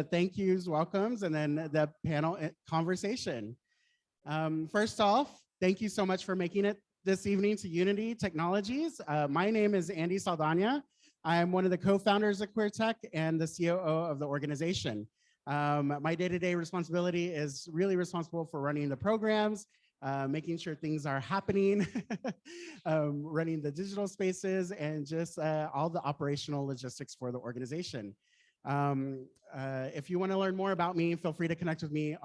Thank yous, welcomes, and then the panel conversation. First off, thank you so much for making it this evening to Unity Technologies. My name is Andy Saldana. I am one of the co-founders of QueerTech and the COO of the organization. My day-to-day responsibility is really responsible for running the programs, making sure things are happening, running the digital spaces, and just all the operational logistics for the organization. If you want to learn more about me, feel free to connect with me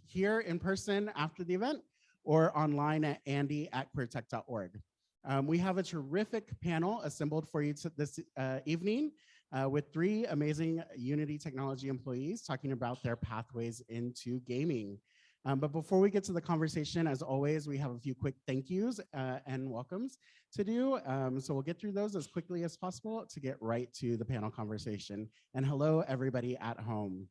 here in person after the event or online at andy@queertech.org. We have a terrific panel assembled for you this evening with 3 amazing Unity technology employees talking about their pathways into gaming. But before we get to the conversation, as always, we have a few quick thank yous and welcomes to do. So we'll get through those as quickly as possible to get right to the panel conversation. And hello, everybody at home.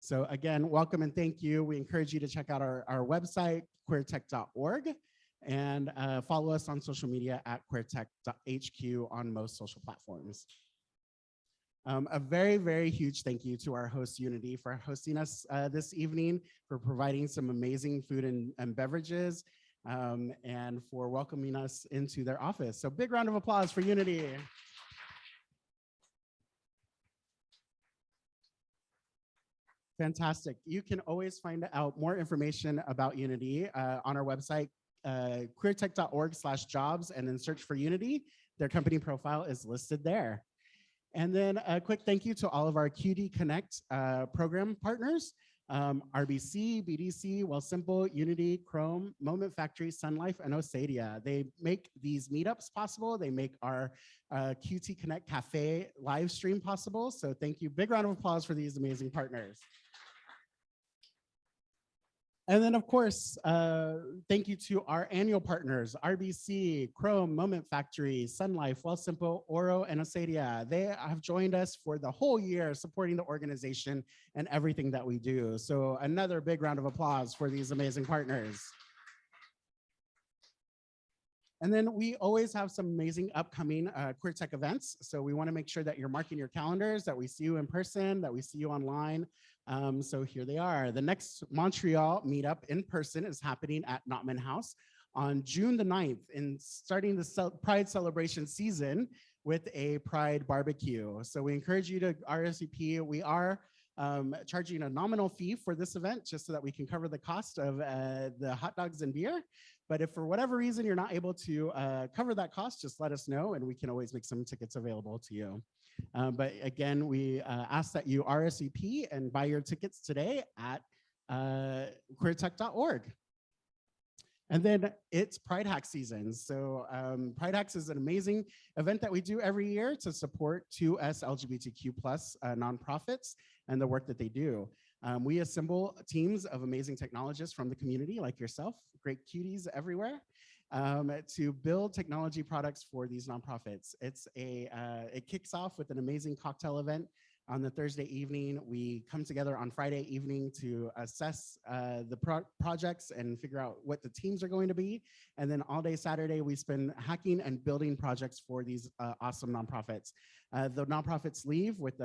So again, welcome and thank you. We encourage you to check out our website, queertech.org, and follow us on social media at queertech.hq on most social platforms. A very, very huge thank you to our host Unity for hosting us this evening, for providing some amazing food and beverages, and for welcoming us into their office. So big round of applause for Unity. Fantastic. You can always find out more information about Unity on our website, queertech.org/jobs, and then search for Unity. Their company profile is listed there. And then a quick thank you to all of our QD Connect program partners, RBC, BDC, Simple, Unity, Chrome, Moment Factory, Sun Life, and Osadia. They make these meetups possible. They make our QT Connect Cafe live stream possible. So thank you. Big round of applause for these amazing partners. And then, of course, thank you to our annual partners, RBC, Chrome, Moment Factory, Sun Life, Simple, Oro, and Osadia. They have joined us for the whole year, supporting the organization and everything that we do. So another big round of applause for these amazing partners. And then we always have some amazing upcoming QueerTech events. So we want to make sure that you're marking your calendars, that we see you in person, that we see you online. So here they are. The next Montreal Meetup in person is happening at Notman House on June the 9th, and starting the Pride celebration season with a Pride barbecue. So we encourage you to RSVP. We are charging a nominal fee for this event just so that we can cover the cost of the hot dogs and beer. But if for whatever reason you're not able to cover that cost, just let us know and we can always make some tickets available to you. But again, we ask that you RSVP and buy your tickets today at queertech.org. And then it's Pride Hack season. So Pride Hacks is an amazing event that we do every year to support 2S LGBTQ+ nonprofits and the work that they do. We assemble teams of amazing technologists from the community like yourself, great cuties everywhere, to build technology products for these nonprofits. It kicks off with an amazing cocktail event on the Thursday evening. We come together on Friday evening to assess the projects and figure out what the teams are going to be. And then all day Saturday, we spend hacking and building projects for these awesome nonprofits. The nonprofits leave with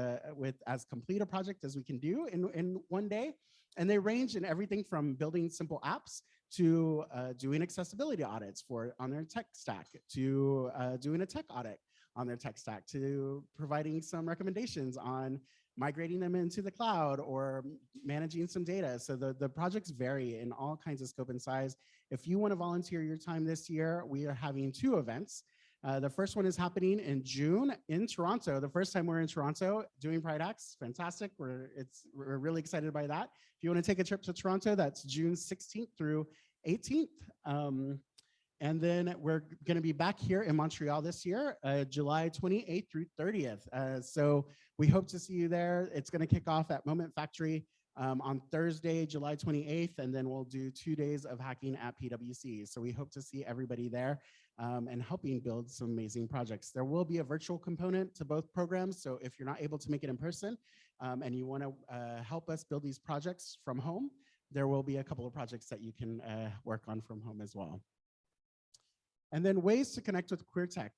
as complete a project as we can do in one day. And they range in everything from building simple apps to doing accessibility audits on their tech stack, to doing a tech audit on their tech stack, to providing some recommendations on migrating them into the cloud or managing some data. So the projects vary in all kinds of scope and size. If you want to volunteer your time this year, we are having 2 events. The first one is happening in June in Toronto. The first time we're in Toronto doing Pride Hacks, fantastic. We're really excited by that. If you want to take a trip to Toronto, that's June 16th through 18th. And then we're going to be back here in Montreal this year, July 28th through 30th. So we hope to see you there. It's going to kick off at Moment Factory on Thursday, July 28th, and then we'll do 2 days of hacking at PwC. So we hope to see everybody there and helping build some amazing projects. There will be a virtual component to both programs. So if you're not able to make it in person and you want to help us build these projects from home, there will be a couple of projects that you can work on from home as well. And then ways to connect with QueerTech.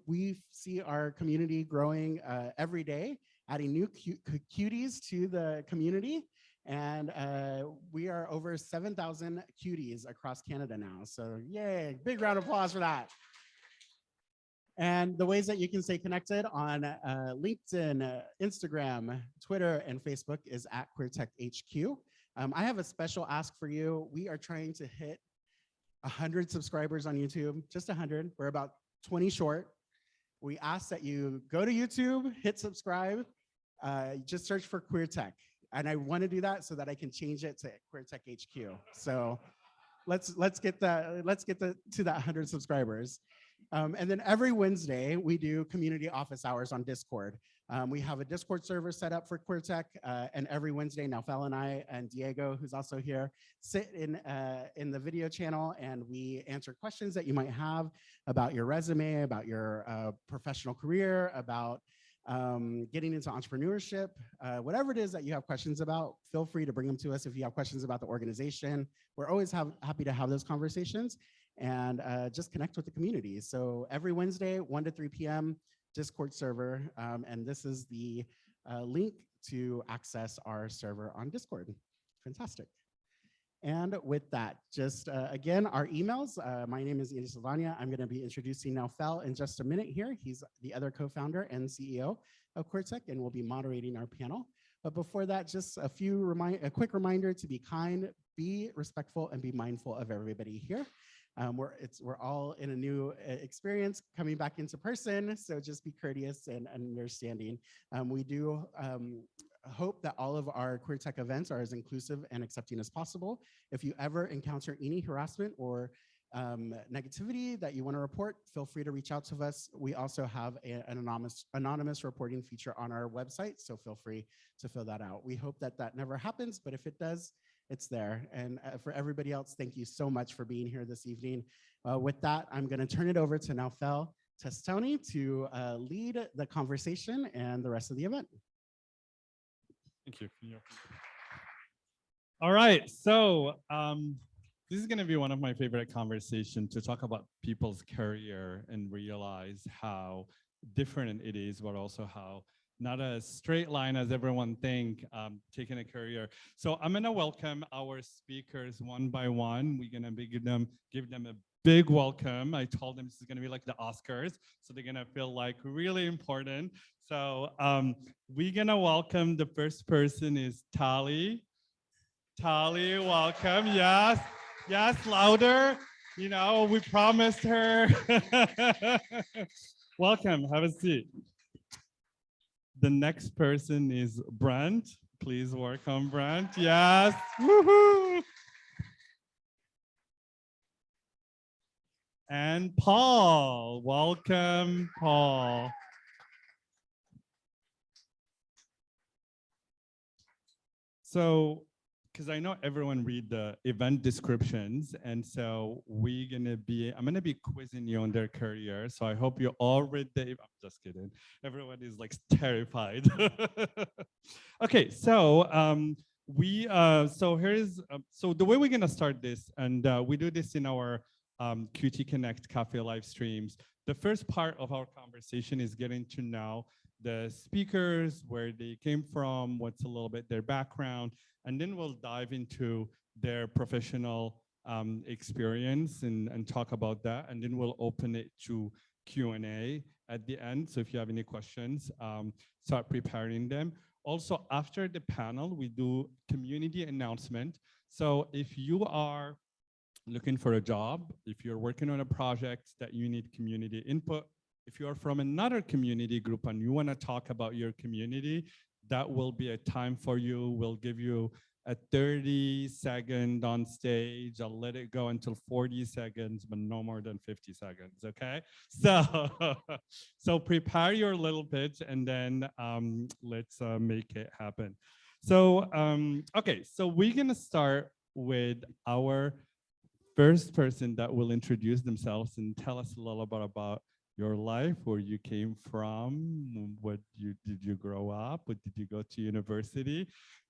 We see our community growing every day adding new cuties to the community. And we are over 7,000 cuties across Canada now. So yay, big round of applause for that. And the ways that you can stay connected on LinkedIn, Instagram, Twitter, and Facebook is at QueerTechHQ. I have a special ask for you. We are trying to hit 100 subscribers on YouTube, just 100. We're about 20 short. We ask that you go to YouTube, hit subscribe, just search for Queer Tech. And I want to do that so that I can change it to Queer Tech HQ. So let's get to that 100 subscribers. And then every Wednesday, we do community office hours on Discord. We have a Discord server set up for Queer Tech, and every Wednesday, Naufel and I and Diego, who's also here, sit in the video channel, and we answer questions that you might have about your resume, about your professional career, about getting into entrepreneurship, whatever it is that you have questions about, feel free to bring them to us. If you have questions about the organization, we're always happy to have those conversations and just connect with the community. So every Wednesday, 1 to 3 p.m., Discord server, and this is the link to access our server on Discord. Fantastic. And with that, just again, our emails. My name is Ian Sylvania. I'm going to be introducing Naufel in just a minute here. He's the other co-founder and CEO of QueerTech, and will be moderating our panel. But before that, just a quick reminder to be kind, be respectful, and be mindful of everybody here. We're all in a new experience coming back into person, so just be courteous and understanding. We do hope that all of our Queer Tech events are as inclusive and accepting as possible. If you ever encounter any harassment or negativity that you want to report, feel free to reach out to us. We also have an anonymous reporting feature on our website, so feel free to fill that out. We hope that that never happens, but if it does, it's there. And for everybody else, thank you so much for being here this evening. With that, I'm going to turn it over to Naufel Testoni to lead the conversation and the rest of the event. Thank you. All right, so this is going to be one of my favorite conversations, to talk about people's career and realize how different it is, but also how not a straight line as everyone think, taking a career. So I'm gonna welcome our speakers one by one. We're gonna give them a big welcome. I told them this is gonna be like the Oscars, so they're gonna feel like really important. So we're gonna welcome, the first person is Tali. Tali, welcome, yes, louder. You know, we promised her. Welcome, have a seat. The next person is Brent. Please welcome Brent. Yes. Woohoo. And Paul. Welcome, Paul. So, because I know everyone read the event descriptions, and so I'm gonna be quizzing you on their career. So I hope you all read I'm just kidding. Everyone is like terrified. Okay, so so the way we're gonna start this, and we do this in our QT Connect Cafe live streams. The first part of our conversation is getting to know the speakers, where they came from, what's a little bit their background, and then we'll dive into their professional experience and talk about that. And then we'll open it to Q&A at the end. So if you have any questions, start preparing them. Also, after the panel, we do community announcement. So if you are looking for a job, if you're working on a project that you need community input, if you're from another community group and you want to talk about your community, that will be a time for you. We'll give you a 30-second on stage. I'll let it go until 40 seconds, but no more than 50 seconds, okay? So prepare your little pitch, and then let's make it happen. So, okay, so we're gonna start with our first person that will introduce themselves and tell us a little bit about your life, where you came from, did you grow up, what did you go to university?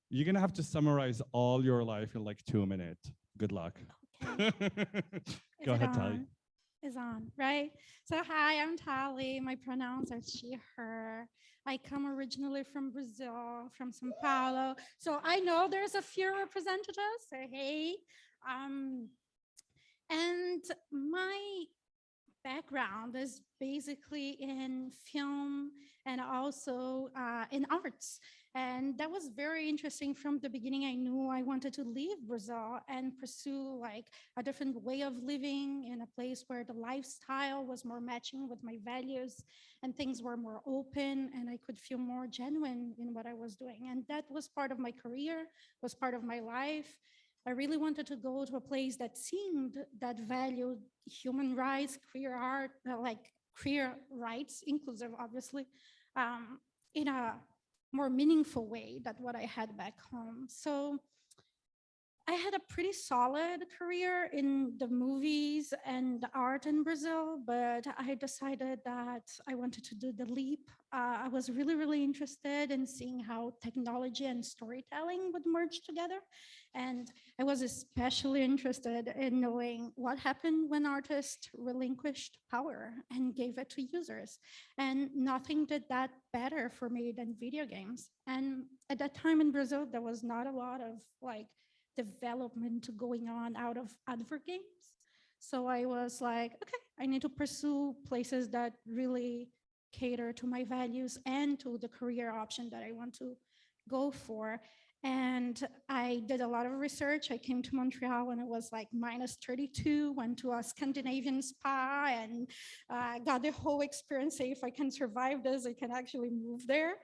You're gonna have to summarize all your life in like 2 minutes. Good luck. Go ahead, Tali. is on, right? So hi, I'm Tali. My pronouns are she, her. I come originally from Brazil, from São Paulo. So I know there's a few representatives. So hey, um, and my background is basically in film and also in arts. And that was very interesting from the beginning. I knew I wanted to leave Brazil and pursue like a different way of living in a place where the lifestyle was more matching with my values and things were more open and I could feel more genuine in what I was doing. And that was part of my career, was part of my life. I really wanted to go to a place that seemed that valued human rights, queer art, like queer rights, inclusive, obviously, in a more meaningful way than what I had back home. So I had a pretty solid career in the movies and art in Brazil, but I decided that I wanted to do the leap. I was really, really interested in seeing how technology and storytelling would merge together. And I was especially interested in knowing what happened when artists relinquished power and gave it to users. And nothing did that better for me than video games. And at that time in Brazil, there was not a lot of like development going on out of advert games. So I was like, okay, I need to pursue places that really cater to my values and to the career option that I want to go for. And I did a lot of research. I came to Montreal when it was like minus 32, went to a Scandinavian spa and got the whole experience. Say, if I can survive this, I can actually move there.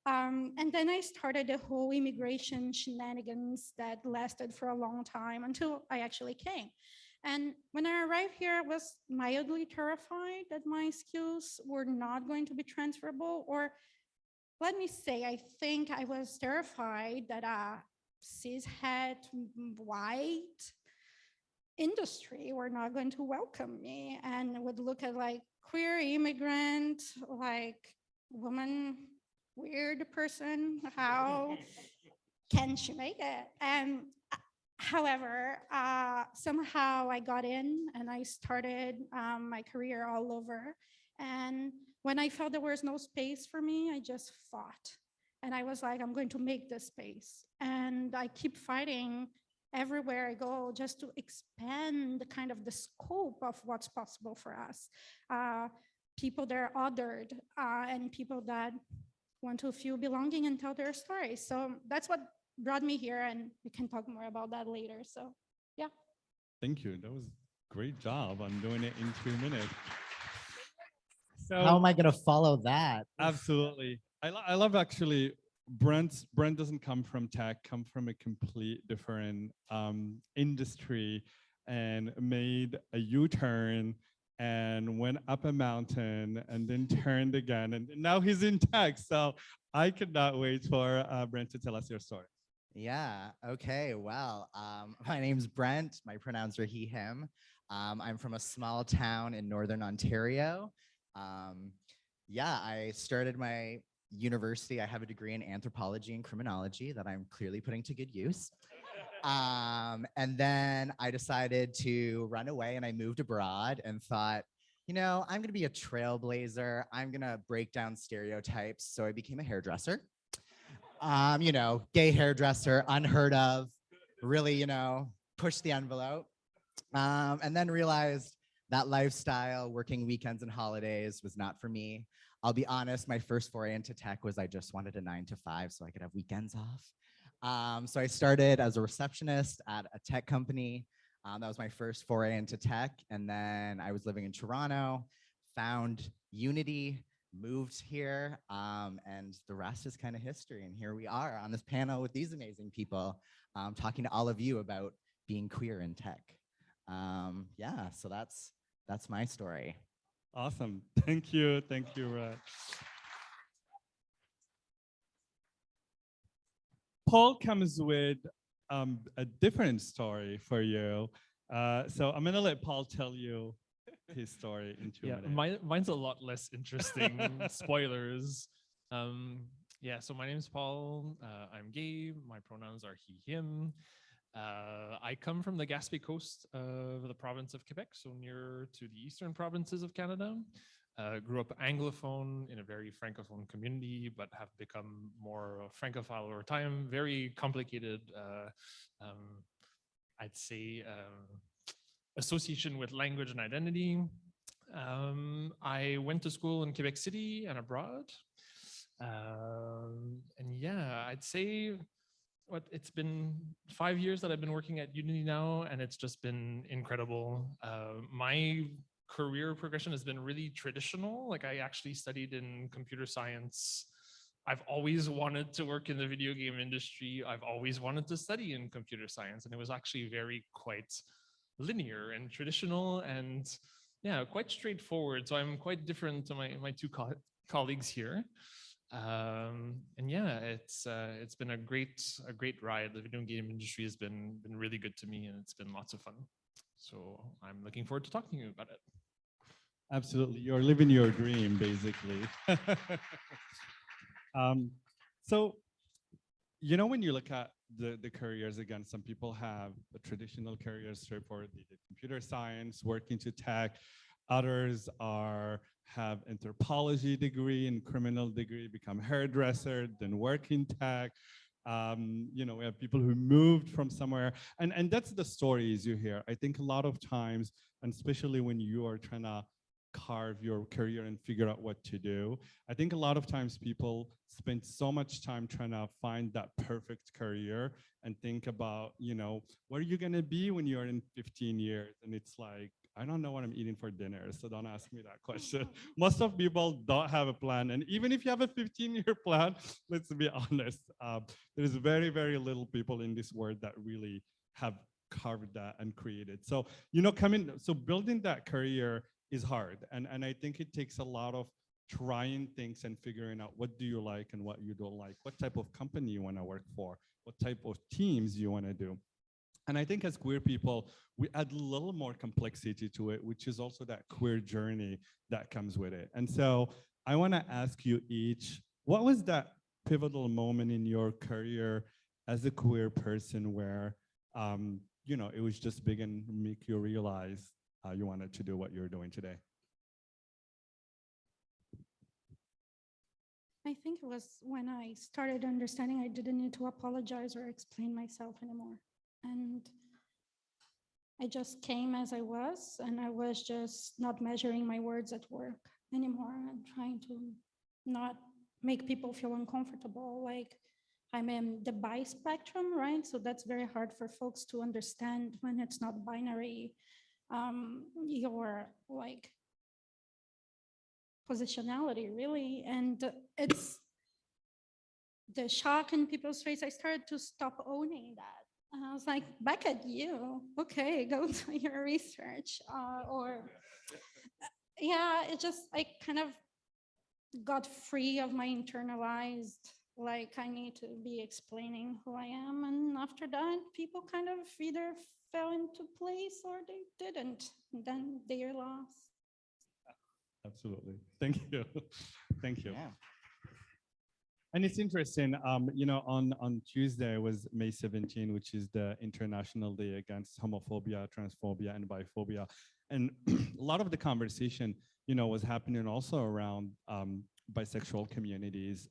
And then I started the whole immigration shenanigans that lasted for a long time until I actually came. And when I arrived here, I was mildly terrified that my skills were not going to be transferable. Or let me say, I think I was terrified that a cishet white industry were not going to welcome me and would look at like queer immigrant, like woman, weird person. How can she make it? And however, somehow I got in and I started my career all over. And when I felt there was no space for me, I just fought. And I was like, I'm going to make this space. And I keep fighting everywhere I go just to expand the kind of the scope of what's possible for us. People that are othered and people that want to feel belonging and tell their stories. So that's what brought me here, and we can talk more about that later. So, yeah. Thank you. That was a great job on doing it in 2 minutes. How am I going to follow that? Absolutely. I love actually Brent doesn't come from tech, come from a complete different industry and made a U-turn and went up a mountain and then turned again. And now he's in tech. So I could not wait for Brent to tell us your story. Yeah. Okay. Well, my name's Brent. My pronouns are he, him. I'm from a small town in Northern Ontario. Yeah, I started my university. I have a degree in anthropology and criminology that I'm clearly putting to good use. And then I decided to run away and I moved abroad and thought, you know, I'm going to be a trailblazer. I'm going to break down stereotypes. So I became a hairdresser. You know, gay hairdresser, unheard of, really, you know, push the envelope. And then realized that lifestyle, working weekends and holidays was not for me. I'll be honest, my first foray into tech was I just wanted a 9 to 5 so I could have weekends off. So I started as a receptionist at a tech company. That was my first foray into tech. And then I was living in Toronto, found Unity, moved here, and the rest is kind of history. And here we are on this panel with these amazing people, talking to all of you about being queer in tech. Yeah, so that's my story. Awesome. Thank you. Thank you, Raj. Paul comes with a different story for you. So I'm going to let Paul tell you his story in 2 minutes. Mine's a lot less interesting. Spoilers. Yeah, so my name's Paul. I'm gay. My pronouns are he, him. I come from the Gaspé coast of the province of Quebec, so near to the eastern provinces of Canada. Grew up Anglophone in a very Francophone community, but have become more Francophile over time. Very complicated, I'd say, association with language and identity. I went to school in Quebec City and abroad. And yeah, I'd say it's been 5 years that I've been working at Unity now, and it's just been incredible. My career progression has been really traditional. Like, I actually studied in computer science. I've always wanted to work in the video game industry. I've always wanted to study in computer science, and it was actually quite linear and traditional and yeah, quite straightforward. So I'm quite different to my two colleagues here. And yeah, it's been a great ride. The video game industry has been really good to me, and it's been lots of fun. So I'm looking forward to talking to you about it. Absolutely, you're living your dream, basically. So, you know, when you look at the careers, again, some people have a traditional career, straightforward. They did computer science, work into tech. Others have anthropology degree and criminal degree, become hairdresser, then work in tech. You know, we have people who moved from somewhere, and that's the stories you hear. I think a lot of times, and especially when you are trying to carve your career and figure out what to do, I think a lot of times people spend so much time trying to find that perfect career and think about, you know, what are you going to be when you're in 15 years? And it's like, I don't know what I'm eating for dinner, so don't ask me that question. Most of people don't have a plan. And even if you have a 15-year plan, let's be honest, there's very, very little people in this world that really have carved that and created. So, you know, building that career is hard. And I think it takes a lot of trying things and figuring out what do you like and what you don't like, what type of company you want to work for, what type of teams you want to do. And I think as queer people, we add a little more complexity to it, which is also that queer journey that comes with it. And so I want to ask you each, what was that pivotal moment in your career as a queer person where, you know, it was just big and make you realize you wanted to do what you're doing today? I think it was when I started understanding I didn't need to apologize or explain myself anymore. And I just came as I was, and I was just not measuring my words at work anymore and trying to not make people feel uncomfortable. Like, I'm in the bi spectrum, right? So that's very hard for folks to understand when it's not binary. Your like positionality, really. And it's the shock in people's face. I started to stop owning that. And I was like, back at you. Okay, go do your research. Yeah, I kind of got free of my internalized, like, I need to be explaining who I am. And after that, people kind of either fell into place or they didn't. And then they're lost. Absolutely. Thank you. Thank you. Yeah. And it's interesting, you know, on Tuesday was May 17, which is the International Day Against Homophobia, Transphobia, and Biphobia. And a lot of the conversation, you know, was happening also around bisexual communities.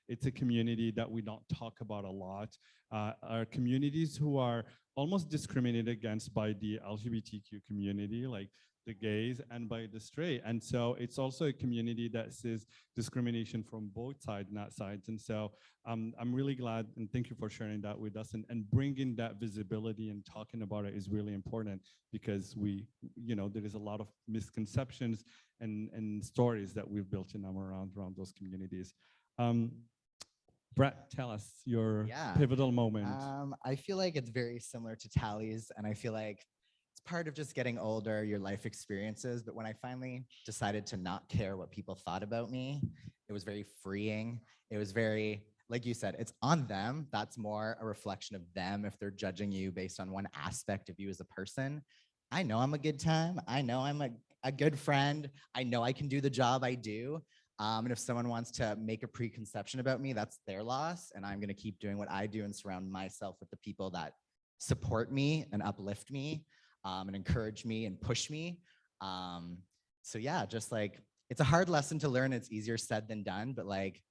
It's a community that we don't talk about a lot. Our communities who are almost discriminated against by the LGBTQ community, like the gays and by the straight. And so it's also a community that sees discrimination from both sides, not sides. And so I'm really glad, and thank you for sharing that with us, and bringing that visibility and talking about it is really important, because we, you know, there is a lot of misconceptions and stories that we've built in around those communities. Brett, tell us your pivotal moment. I feel like it's very similar to Tali's, and I feel like it's part of just getting older, your life experiences. But when I finally decided to not care what people thought about me, it was very freeing. It was very, like you said, it's on them. That's more a reflection of them if they're judging you based on one aspect of you as a person. I know I'm a good time. I know I'm a good friend. I know I can do the job I do. And if someone wants to make a preconception about me, that's their loss. And I'm going to keep doing what I do and surround myself with the people that support me and uplift me and encourage me and push me. So yeah, just like, it's a hard lesson to learn. It's easier said than done, but like,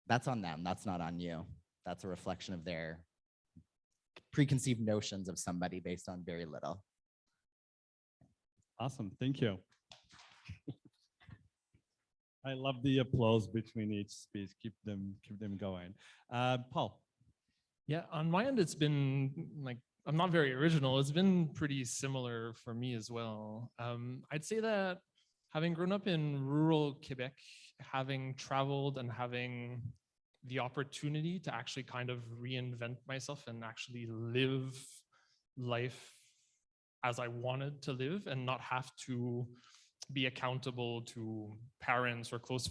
that's on them. That's not on you. That's a reflection of their preconceived notions of somebody based on very little. Awesome, thank you. I love the applause between each speech. Keep them going. Paul. Yeah, on my end, it's been like, I'm not very original. It's been pretty similar for me as well. I'd say that having grown up in rural Quebec, having traveled and having the opportunity to actually kind of reinvent myself and actually live life as I wanted to live and not have to be accountable to parents or close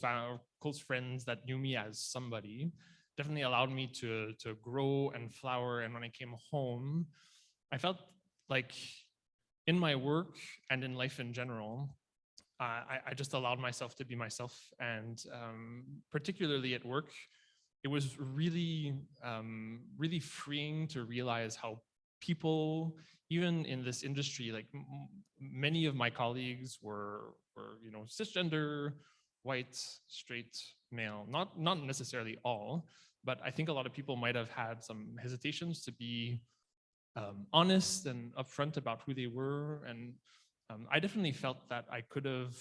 friends that knew me as somebody, definitely allowed me to grow and flower. And when I came home, I felt like in my work and in life in general, I just allowed myself to be myself. And particularly at work, it was really, really freeing to realize how people, even in this industry, like many of my colleagues were cisgender, white, straight, male, not necessarily all, but I think a lot of people might have had some hesitations to be honest and upfront about who they were. And I definitely felt that I could have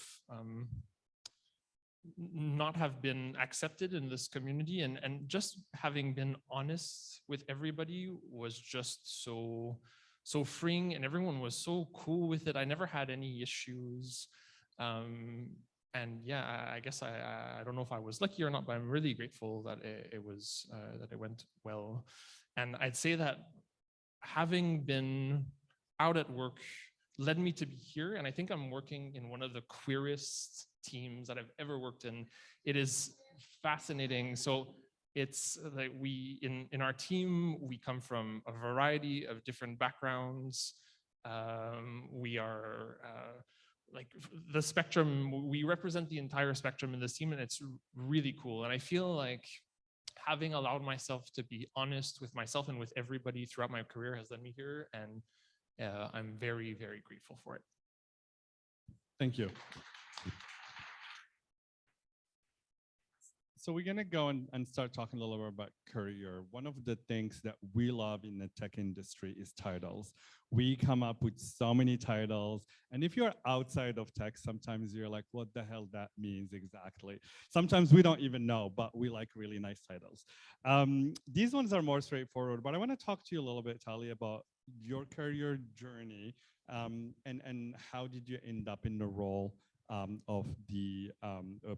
not have been accepted in this community, and just having been honest with everybody was just so freeing, and everyone was so cool with it. I never had any issues. And yeah, I guess I don't know if I was lucky or not, but I'm really grateful that it went well. And I'd say that having been out at work led me to be here. And I think I'm working in one of the queerest teams that I've ever worked in. It is fascinating. So it's like in our team, we come from a variety of different backgrounds. We are like the spectrum, we represent the entire spectrum in this team, and it's really cool. And I feel like having allowed myself to be honest with myself and with everybody throughout my career has led me here, and I'm very, very grateful for it. Thank you. So we're gonna go and start talking a little bit about career. One of the things that we love in the tech industry is titles. We come up with so many titles, and if you're outside of tech, sometimes you're like, what the hell that means exactly? Sometimes we don't even know, but we like really nice titles. These ones are more straightforward, but I wanna talk to you a little bit, Tali, about your career journey, and how did you end up in the role of the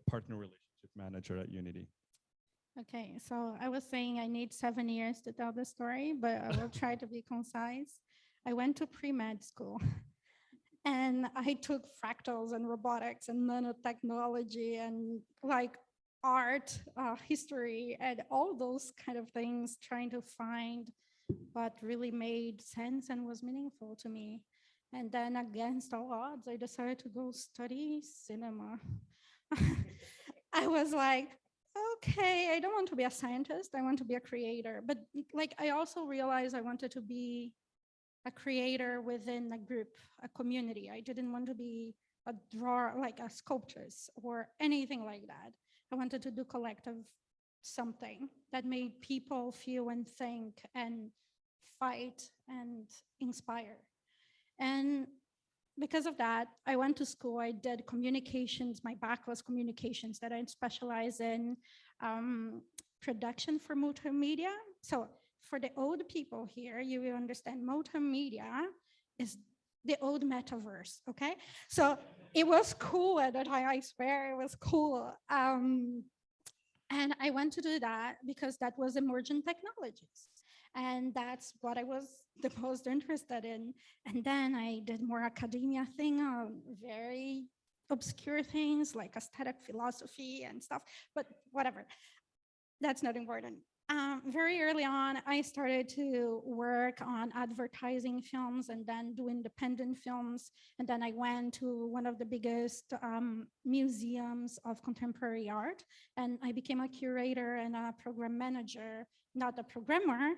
partner relationship manager at Unity? Okay, so I was saying I need 7 years to tell the story, but I will try to be concise. I went to pre-med school and I took fractals and robotics and nanotechnology and like art, history, and all those kind of things, trying to find what really made sense and was meaningful to me. And then against all odds, I decided to go study cinema. I was like, okay, I don't want to be a scientist. I want to be a creator. But like, I also realized I wanted to be a creator within a group, a community. I didn't want to be a drawer, like a sculptress or anything like that. I wanted to do collective something that made people feel and think and fight and inspire. And because of that, I went to school. I did communications. My back was communications, that I specialize in production for multimedia. So for the old people here, you will understand multimedia is the old metaverse, okay? So it was cool at the time, I swear it was cool. And I went to do that because that was emerging technologies. And that's what I was the most interested in. And then I did more academia thing, very obscure things like aesthetic philosophy and stuff, but whatever, that's not important. Very early on, I started to work on advertising films and then do independent films. And then I went to one of the biggest museums of contemporary art. And I became a curator and a program manager, not a programmer,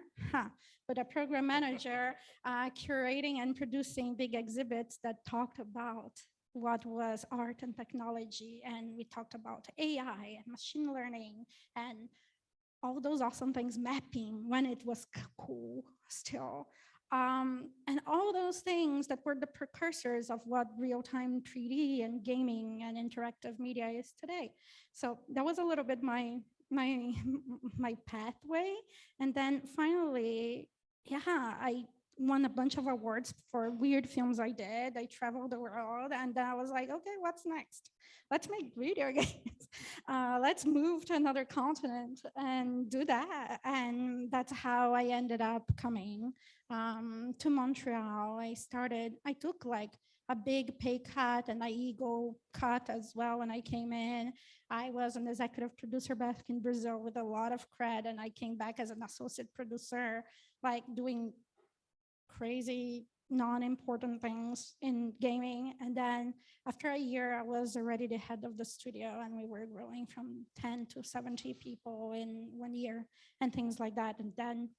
but a program manager, curating and producing big exhibits that talked about what was art and technology. And we talked about AI and machine learning and all those awesome things, mapping when it was cool still. And all those things that were the precursors of what real-time 3D and gaming and interactive media is today. So that was a little bit my my pathway. And then finally, yeah, I won a bunch of awards for weird films I did. I traveled the world, and then I was like, okay, what's next? Let's make video games. Let's move to another continent and do that. And that's how I ended up coming to Montreal. I took like a big pay cut and an ego cut as well when I came in. I was an executive producer back in Brazil with a lot of cred, and I came back as an associate producer, like doing crazy non-important things in gaming. And then after a year, I was already the head of the studio, and we were growing from 10 to 70 people in 1 year and things like that. And then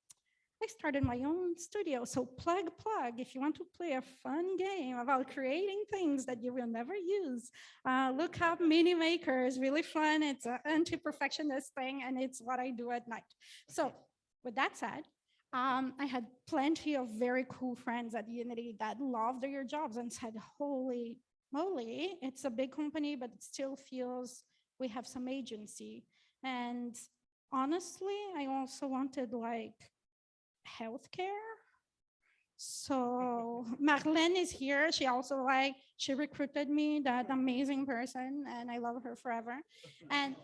I started my own studio. So plug, if you want to play a fun game about creating things that you will never use, look up MiniMaker. It's really fun. It's an anti-perfectionist thing, and it's what I do at night. So with that said, I had plenty of very cool friends at Unity that loved their jobs and said, holy moly, it's a big company, but it still feels we have some agency. And honestly, I also wanted like healthcare. So Marlene is here. She recruited me, that amazing person, and I love her forever. And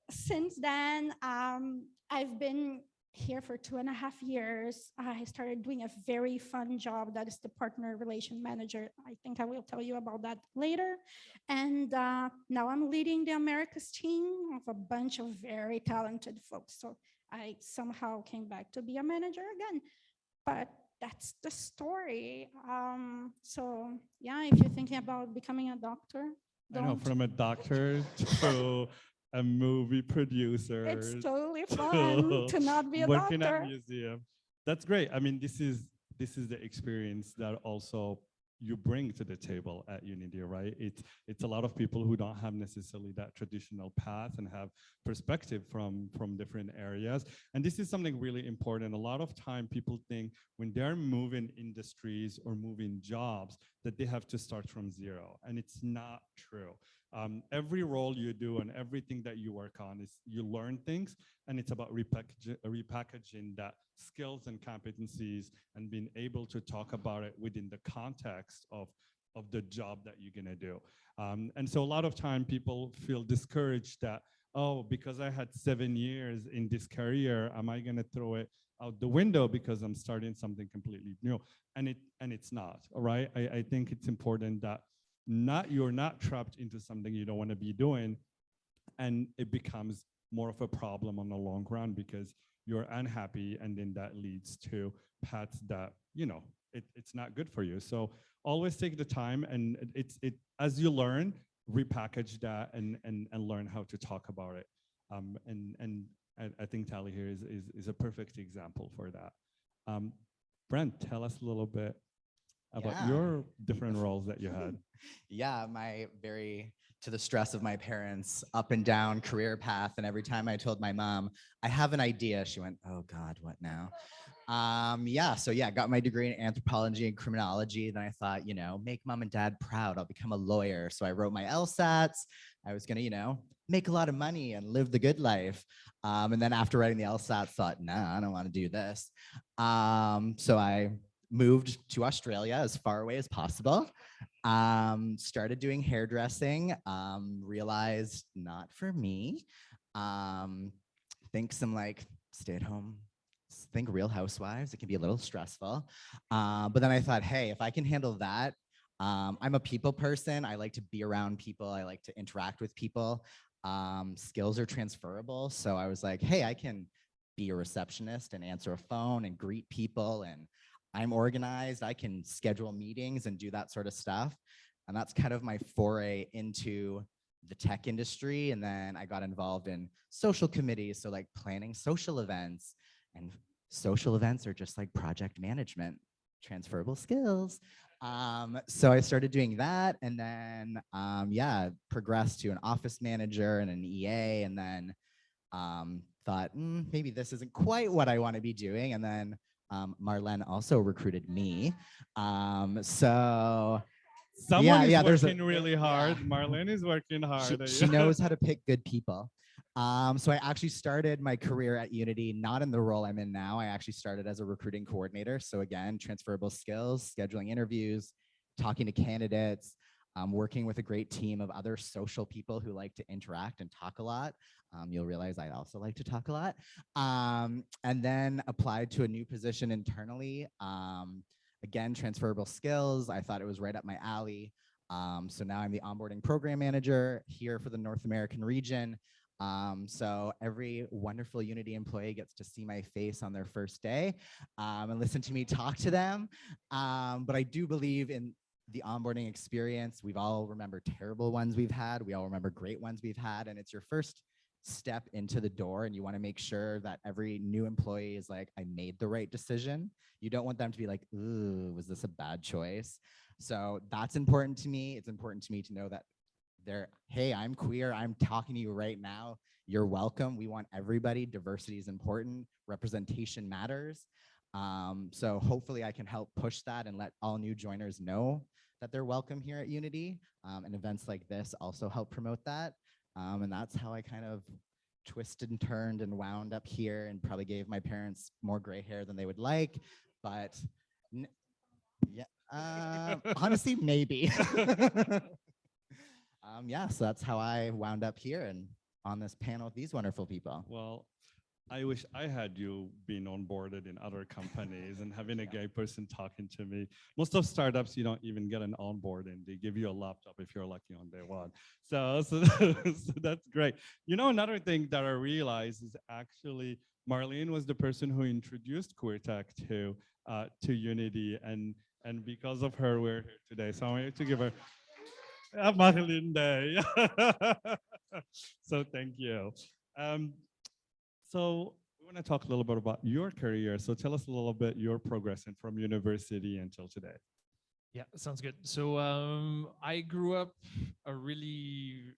since then, I've been here for 2.5 years. I started doing a very fun job that is the partner relation manager. I think I will tell you about that later. And now I'm leading the Americas team of a bunch of very talented folks. So I somehow came back to be a manager again. But that's the story. So yeah, if you're thinking about becoming a doctor, I know, don't. from a doctor to a movie producer. It's totally fun to not be a working at doctor. museum. That's great. I mean, this is the experience that also you bring to the table at Unity, right? It's a lot of people who don't have necessarily that traditional path and have perspective from different areas. And this is something really important. A lot of time people think when they're moving industries or moving jobs that they have to start from zero, and it's not true. Every role you do and everything that you work on is you learn things, and it's about repackaging that skills and competencies and being able to talk about it within the context of the job that you're gonna do. And so a lot of time people feel discouraged that, oh, because I had 7 years in this career, am I gonna throw it out the window because I'm starting something completely new? And it's not, all right? I think it's important that you're not trapped into something you don't want to be doing, and it becomes more of a problem on the long run because you're unhappy, and then that leads to paths that it's not good for you. So always take the time, and as you learn, repackage that and learn how to talk about it. And I think Tali here is a perfect example for that. Brent, tell us a little bit about your different roles that you had. Yeah, to the stress of my parents, up and down career path. And every time I told my mom, I have an idea, she went, oh God, what now? Got my degree in anthropology and criminology. Then I thought, make mom and dad proud. I'll become a lawyer. So I wrote my LSATs. I was gonna, make a lot of money and live the good life. And then after writing the LSAT, thought, nah, I don't want to do this. So I moved to Australia as far away as possible, started doing hairdressing, realized not for me. Think some like stay-at-home, think Real Housewives, it can be a little stressful. But then I thought, hey, if I can handle that, I'm a people person. I like to be around people. I like to interact with people. Skills are transferable. So I was like, hey, I can be a receptionist and answer a phone and greet people, and I'm organized. I can schedule meetings and do that sort of stuff. And that's kind of my foray into the tech industry. And then I got involved in social committees, so like planning social events. And social events are just like project management, transferable skills. So I started doing that, and then yeah, progressed to an office manager and an EA, and then thought maybe this isn't quite what I want to be doing. And then Marlene also recruited me. So Someone is there's working really hard. yeah. Marlene is working hard. She knows how to pick good people. So I actually started my career at Unity, not in the role I'm in now. I actually started as a recruiting coordinator. So again, transferable skills, scheduling interviews, talking to candidates, working with a great team of other social people who like to interact and talk a lot. You'll realize I also like to talk a lot. And then applied to a new position internally. Again, transferable skills. I thought it was right up my alley. So now I'm the onboarding program manager here for the North American region. So every wonderful Unity employee gets to see my face on their first day and listen to me talk to them. But I do believe in the onboarding experience. We've all remembered terrible ones we've had. We all remember great ones we've had. And it's your first step into the door, and you want to make sure that every new employee is like, I made the right decision. You don't want them to be like, ooh, was this a bad choice? So that's important to me. It's important to me to know that hey, I'm queer. I'm talking to you right now. You're welcome. We want everybody. Diversity is important. Representation matters. So hopefully I can help push that and let all new joiners know that they're welcome here at Unity. And events like this also help promote that. And that's how I kind of twisted and turned and wound up here, and probably gave my parents more gray hair than they would like. But yeah, honestly, maybe. Yeah, so that's how I wound up here and on this panel with these wonderful people. Well, I wish I had you being onboarded in other companies and having a gay person talking to me. Most of startups, you don't even get an onboarding. They give you a laptop if you're lucky on day one. So that's great. You know, another thing that I realized is actually Marlene was the person who introduced queer tech to Unity, and because of her, we're here today. So I want to give her Marlene Day. So thank you. So we want to talk a little bit about your career. So tell us a little bit your progression from university until today. Yeah, sounds good. So I grew up a really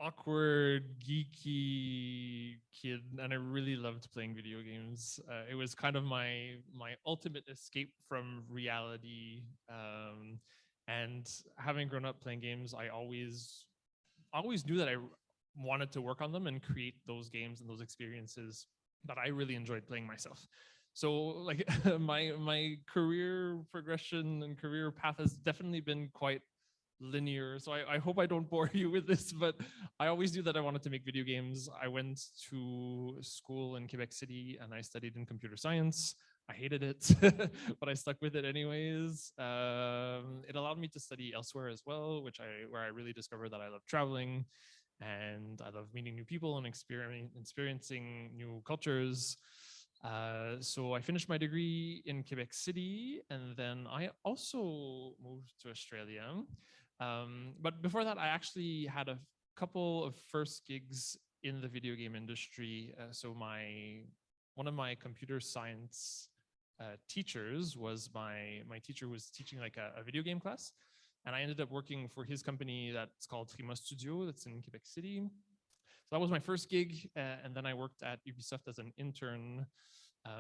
awkward, geeky kid, and I really loved playing video games. It was kind of my ultimate escape from reality. And having grown up playing games, I always knew that I wanted to work on them and create those games and those experiences that I really enjoyed playing myself. So like my career progression and career path has definitely been quite linear. So I hope I don't bore you with this, but I always knew that I wanted to make video games. I went to school in Quebec City and I studied in computer science. I hated it, but I stuck with it anyways. It allowed me to study elsewhere as well, where I really discovered that I love traveling and I love meeting new people and experiencing new cultures. So I finished my degree in Quebec City, and then I also moved to Australia. But before that, I actually had a couple of first gigs in the video game industry. So one of my computer science teachers was my teacher who was teaching like a video game class. And I ended up working for his company that's called Trima Studio, that's in Quebec City. So that was my first gig. And then I worked at Ubisoft as an intern.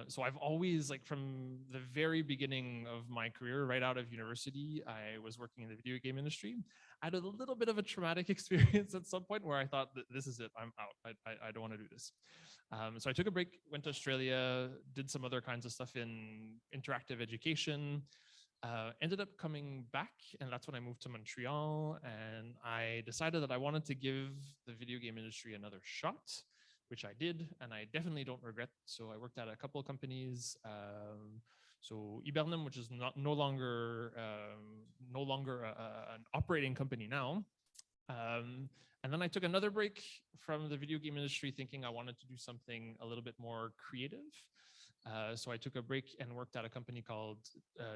So I've always, like from the very beginning of my career, right out of university, I was working in the video game industry. I had a little bit of a traumatic experience at some point where I thought, this is it, I'm out. I don't want to do this. So I took a break, went to Australia, did some other kinds of stuff in interactive education. Ended up coming back, and that's when I moved to Montreal, and I decided that I wanted to give the video game industry another shot, which I did, and I definitely don't regret. So I worked at a couple of companies. So Ibernum, which is no longer an operating company now. And then I took another break from the video game industry thinking I wanted to do something a little bit more creative. So I took a break and worked at a company called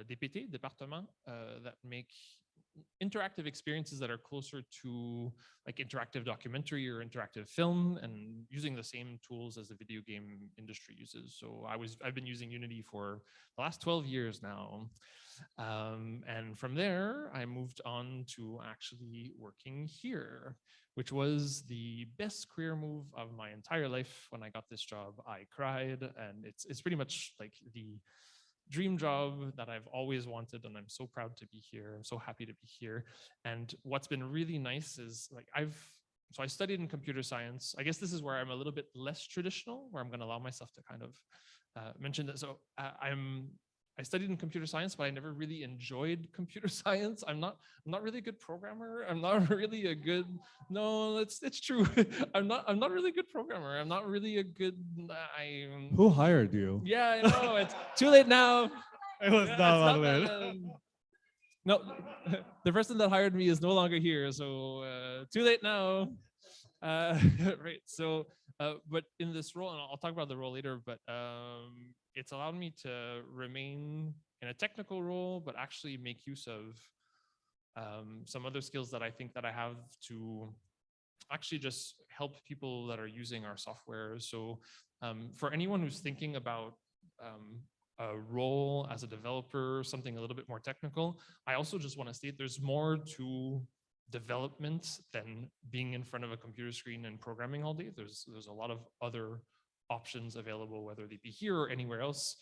DPT, Département, that make interactive experiences that are closer to like interactive documentary or interactive film, and using the same tools as the video game industry uses. So I've been using Unity for the last 12 years now. And from there, I moved on to actually working here, which was the best career move of my entire life. When I got this job, I cried, and it's pretty much like the dream job that I've always wanted, and I'm so proud to be here. I'm so happy to be here. And what's been really nice is like I studied in computer science. I guess this is where I'm a little bit less traditional, where I'm going to allow myself to kind of mention that. So I studied in computer science, but I never really enjoyed computer science. I'm not really a good programmer. I'm not really a good, no, it's true. I'm not really a good programmer. I'm not really a good, Who hired you? yeah, I know, it's too late now. It was Yeah, not it's valid. that, no, the person that hired me is no longer here, so too late now. Right, so, but in this role, and I'll talk about the role later, but it's allowed me to remain in a technical role, but actually make use of some other skills that I think that I have to actually just help people that are using our software. So for anyone who's thinking about a role as a developer, something a little bit more technical, I also just want to state there's more to development than being in front of a computer screen and programming all day. There's a lot of other options available, whether they be here or anywhere else.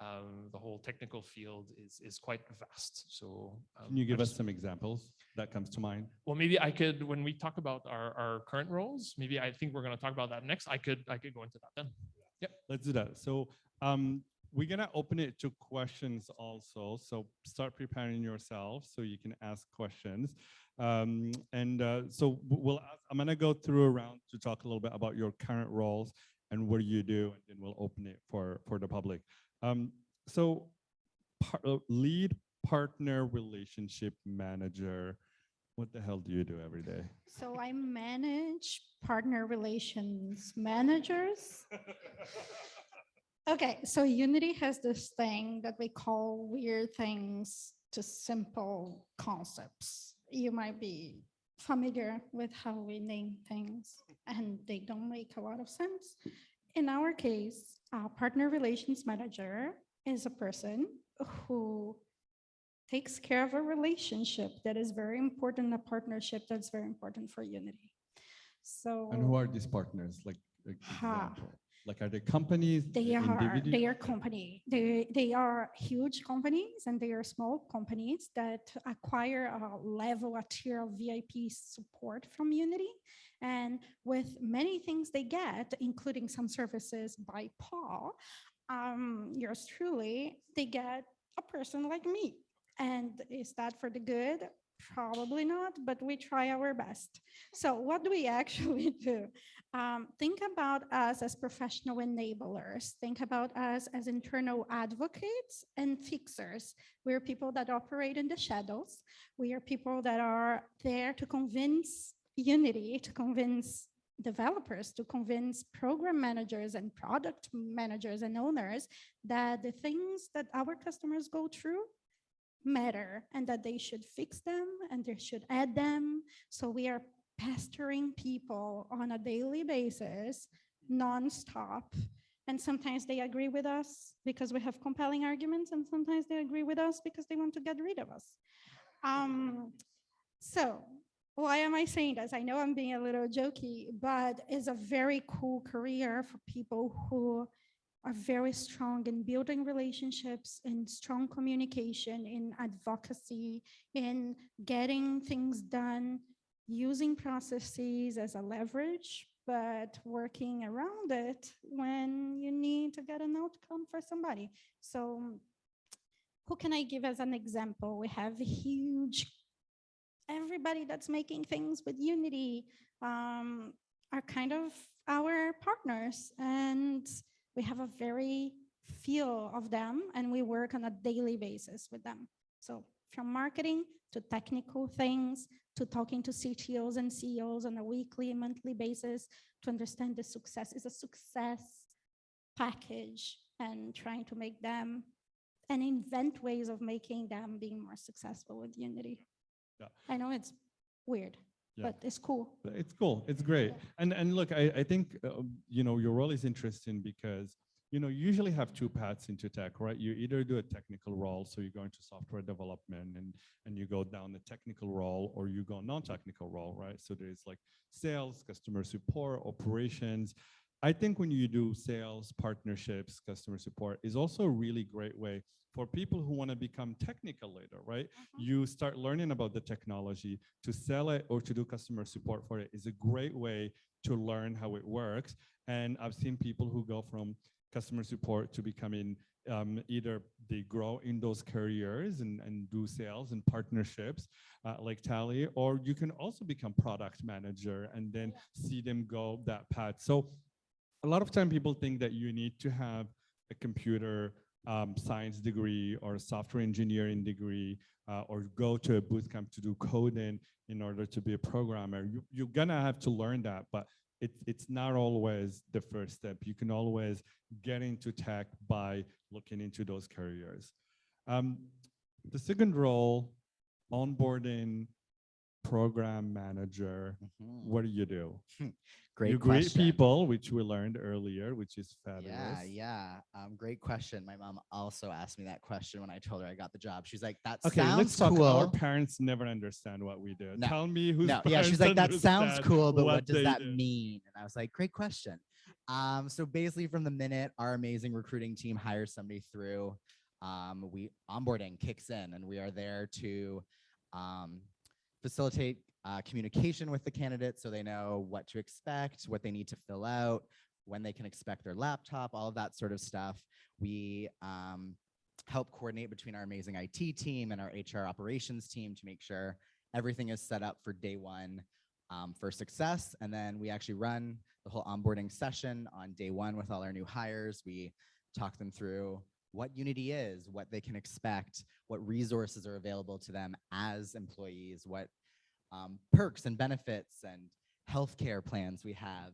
The whole technical field is quite vast. So Can you give us some examples that comes to mind? well, maybe I could, when we talk about our current roles, maybe I think we're going to talk about that next. I could go into that then. Yep. Let's do that. So we're gonna open it to questions also. So start preparing yourself so you can ask questions. So I'm gonna go through a round to talk a little bit about your current roles and what you do, and then we'll open it for the public. So lead partner relationship manager. What the hell do you do every day? So I manage partner relations managers. Okay, so Unity has this thing that we call weird things to simple concepts. You might be familiar with how we name things, and they don't make a lot of sense. In our case, a partner relations manager is a person who takes care of a relationship that is very important, a partnership that's very important for Unity. So, And who are these partners? Like example. Like are they companies? They are company. They are huge companies, and they are small companies that acquire a tier of VIP support from Unity. And with many things they get, including some services by Paul, yours truly, they get a person like me. And is that for the good? Probably not, but we try our best. So what do we actually do? Think about us as professional enablers. Think about us as internal advocates and fixers. We're people that operate in the shadows. We are people that are there to convince Unity, to convince developers, to convince program managers and product managers and owners that the things that our customers go through matter, and that they should fix them and they should add them. So we are pestering people on a daily basis, nonstop. And sometimes they agree with us because we have compelling arguments, and sometimes they agree with us because they want to get rid of us. So why am I saying this? I know I'm being a little jokey, but it's a very cool career for people who are very strong in building relationships, in strong communication, in advocacy, in getting things done, using processes as a leverage, but working around it when you need to get an outcome for somebody. So who can I give as an example? We have everybody that's making things with Unity are kind of our partners, and we have a very feel of them, and we work on a daily basis with them. So from marketing to technical things, to talking to CTOs and CEOs on a weekly, monthly basis to understand the success. Is a success package and trying to make them and invent ways of making them being more successful with Unity. Yeah. I know it's weird, but it's cool. It's cool. It's great. And look, I think, your role is interesting because, you usually have two paths into tech, right? You either do a technical role, so you go into software development and you go down the technical role, or you go non-technical role, right? So there's like sales, customer support, operations. I think when you do sales, partnerships, customer support is also a really great way for people who want to become technical later, right? You start learning about the technology. To sell it or to do customer support for it is a great way to learn how it works. And I've seen people who go from customer support to becoming either they grow in those careers and do sales and partnerships like Tali, or you can also become product manager and then see them go that path. So a lot of time people think that you need to have a computer science degree or a software engineering degree or go to a boot camp to do coding in order to be a programmer. You're gonna have to learn that, but it's not always the first step. You can always get into tech by looking into those careers. The second role, onboarding program manager. What do you do? Great you question. greet people, which we learned earlier, which is fabulous. Great question. My mom also asked me that question when I told her I got the job. She's like, that Okay, sounds let's talk. cool. Our parents never understand what we do. No, Tell me who's she's like, that sounds cool, but what does that mean? And I was like, great question. So basically from the minute our amazing recruiting team hires somebody through, onboarding kicks in, and we are there to facilitate communication with the candidates so they know what to expect, what they need to fill out, when they can expect their laptop, all of that sort of stuff. We help coordinate between our amazing IT team and our HR operations team to make sure everything is set up for day one for success. And then we actually run the whole onboarding session on day one with all our new hires. We talk them through what Unity is, what they can expect, what resources are available to them as employees, what perks and benefits and healthcare plans we have.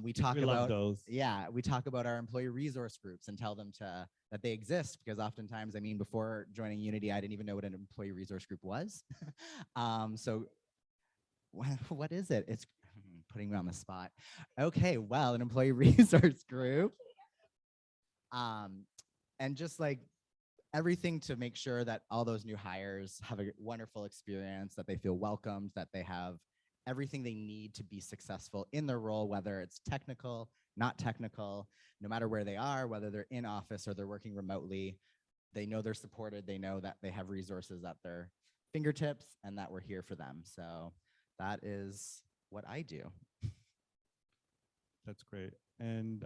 We talk about those. We talk about our employee resource groups and tell them that they exist, because oftentimes, I mean, before joining Unity, I didn't even know what an employee resource group was. So what is it? It's putting me on the spot. Okay, well, an employee resource group. And just like everything to make sure that all those new hires have a wonderful experience, that they feel welcomed, that they have everything they need to be successful in their role, whether it's technical, not technical, no matter where they are, whether they're in office or they're working remotely, they know they're supported, they know that they have resources at their fingertips and that we're here for them. So that is what I do. That's great. And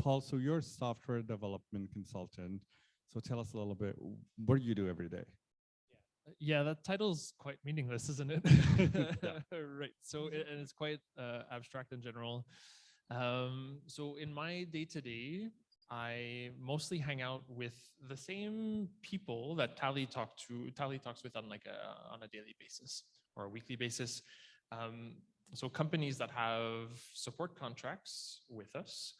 Paul, so you're a software development consultant. So tell us a little bit, what do you do every day? Yeah, that title's quite meaningless, isn't it? Right. So and it's quite abstract in general. So in my day-to-day, I mostly hang out with the same people that Tali talks with on on a daily basis or a weekly basis. So companies that have support contracts with us,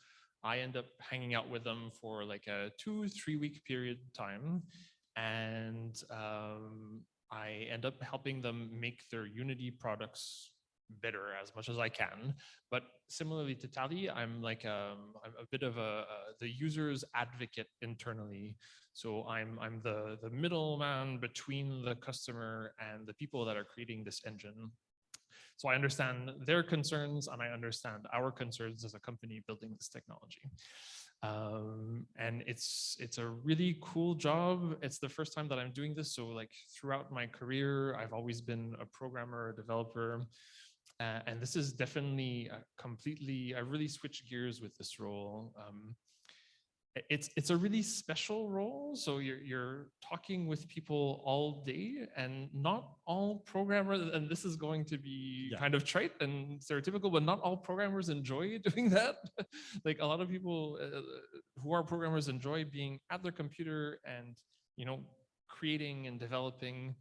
I end up hanging out with them for like a 2-3 week period time. And I end up helping them make their Unity products better as much as I can. But similarly to Tali, I'm like I'm a bit of the user's advocate internally. So I'm the middleman between the customer and the people that are creating this engine. So I understand their concerns and I understand our concerns as a company building this technology. And it's a really cool job. It's the first time that I'm doing this. So like throughout my career, I've always been a programmer, a developer. And this is definitely I really switched gears with this role. It's a really special role. So you're talking with people all day, and not all programmers, and this is going to be kind of trite and stereotypical, but not all programmers enjoy doing that. Like a lot of people who are programmers enjoy being at their computer and creating and developing.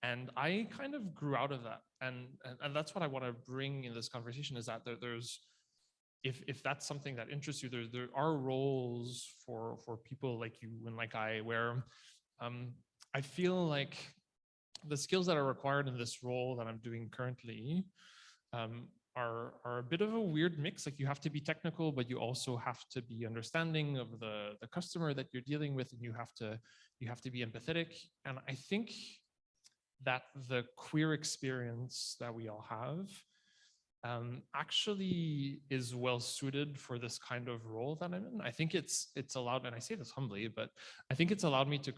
And I kind of grew out of that. And that's what I want to bring in this conversation, is that there's, if that's something that interests you, there are roles for people like you and like I, where I feel like the skills that are required in this role that I'm doing currently are a bit of a weird mix. Like, you have to be technical, but you also have to be understanding of the customer that you're dealing with, and you have to be empathetic. And I think that the queer experience that we all have actually is well suited for this kind of role that I'm in. I think it's allowed, and I say this humbly, but I think it's allowed me to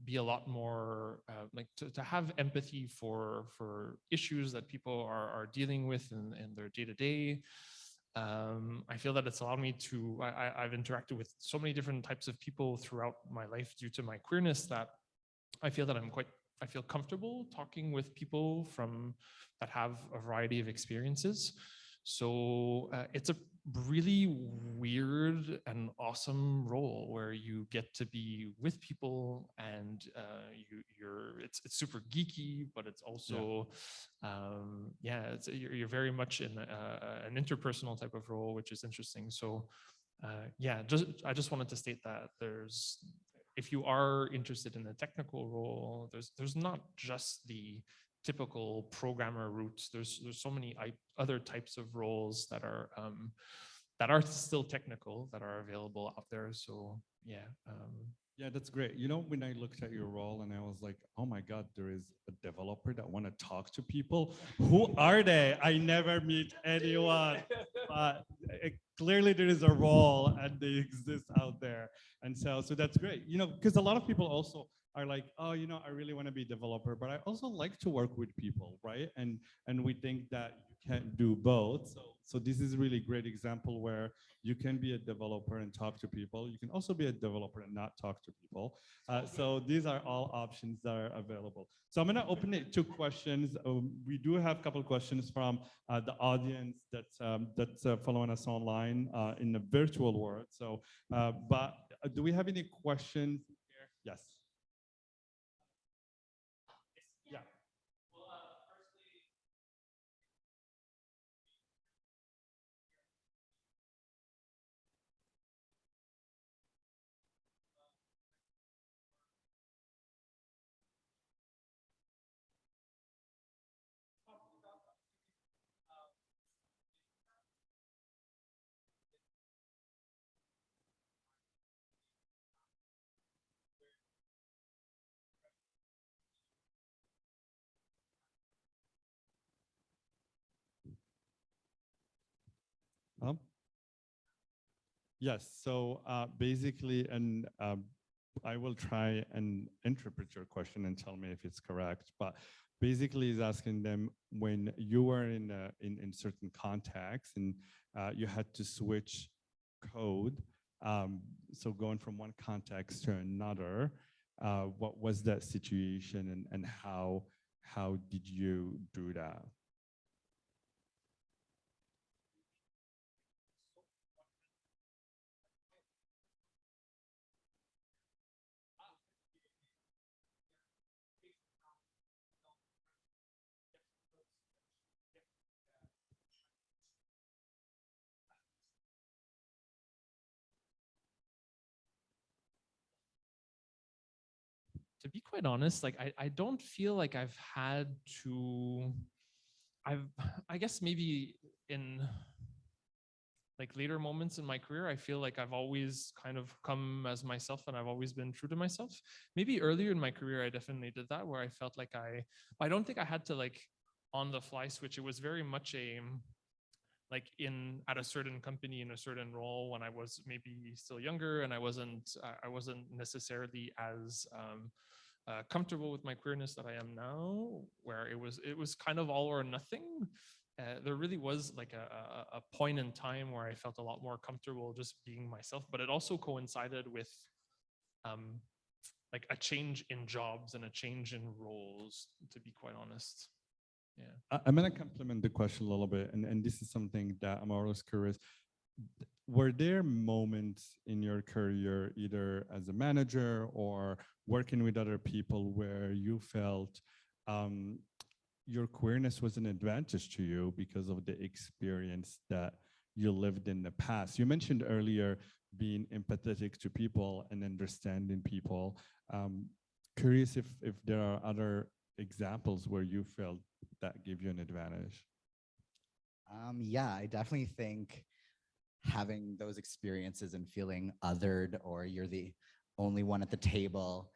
be a lot more like to have empathy for issues that people are dealing with in their day-to-day. I feel that it's allowed me to, I've interacted with so many different types of people throughout my life due to my queerness, that I feel that I feel comfortable talking with people that have a variety of experiences. So it's a really weird and awesome role where you get to be with people, and it's super geeky, but it's also you're very much in an interpersonal type of role, which is interesting. So I just wanted to state that if you are interested in the technical role, there's not just the typical programmer routes. There's so many other types of roles that are still technical, that are available out there. So Yeah, that's great. You know, when I looked at your role and I was like, oh my God, there is a developer that want to talk to people. Who are they? I never meet anyone. But clearly there is a role and they exist out there. And so that's great. You know, because a lot of people also are like, oh, you know, I really want to be a developer, but I also like to work with people, right? And we think that you can't do both. So this is really great example where you can be a developer and talk to people. You can also be a developer and not talk to people. So these are all options that are available. So I'm going to open it to questions. We do have a couple of questions from the audience that's following us online in the virtual world. So, but do we have any questions here? Yes. Yeah. Yes. So basically, and I will try and interpret your question and tell me if it's correct. But basically, is asking them, when you were in certain contexts and you had to switch code, so going from one context to another, what was that situation, and how did you do that? to be quite honest, like I don't feel like I've had to, I guess maybe in like later moments in my career, I feel like I've always kind of come as myself, and I've always been true to myself. Maybe earlier in my career, I definitely did that, where I felt like I don't think I had to like on the fly switch. It was very much like at a certain company in a certain role when I was maybe still younger, and I wasn't necessarily as comfortable with my queerness that I am now, where it was kind of all or nothing. There really was like a point in time where I felt a lot more comfortable just being myself, but it also coincided with like a change in jobs and a change in roles, to be quite honest. Yeah. I'm going to complement the question a little bit, and this is something that I'm always curious. were there moments in your career, either as a manager or working with other people, where you felt your queerness was an advantage to you because of the experience that you lived in the past? You mentioned earlier being empathetic to people and understanding people. Curious if there are other examples where you felt that gave you an advantage. Yeah, I definitely think having those experiences and feeling othered, or you're the only one at the table,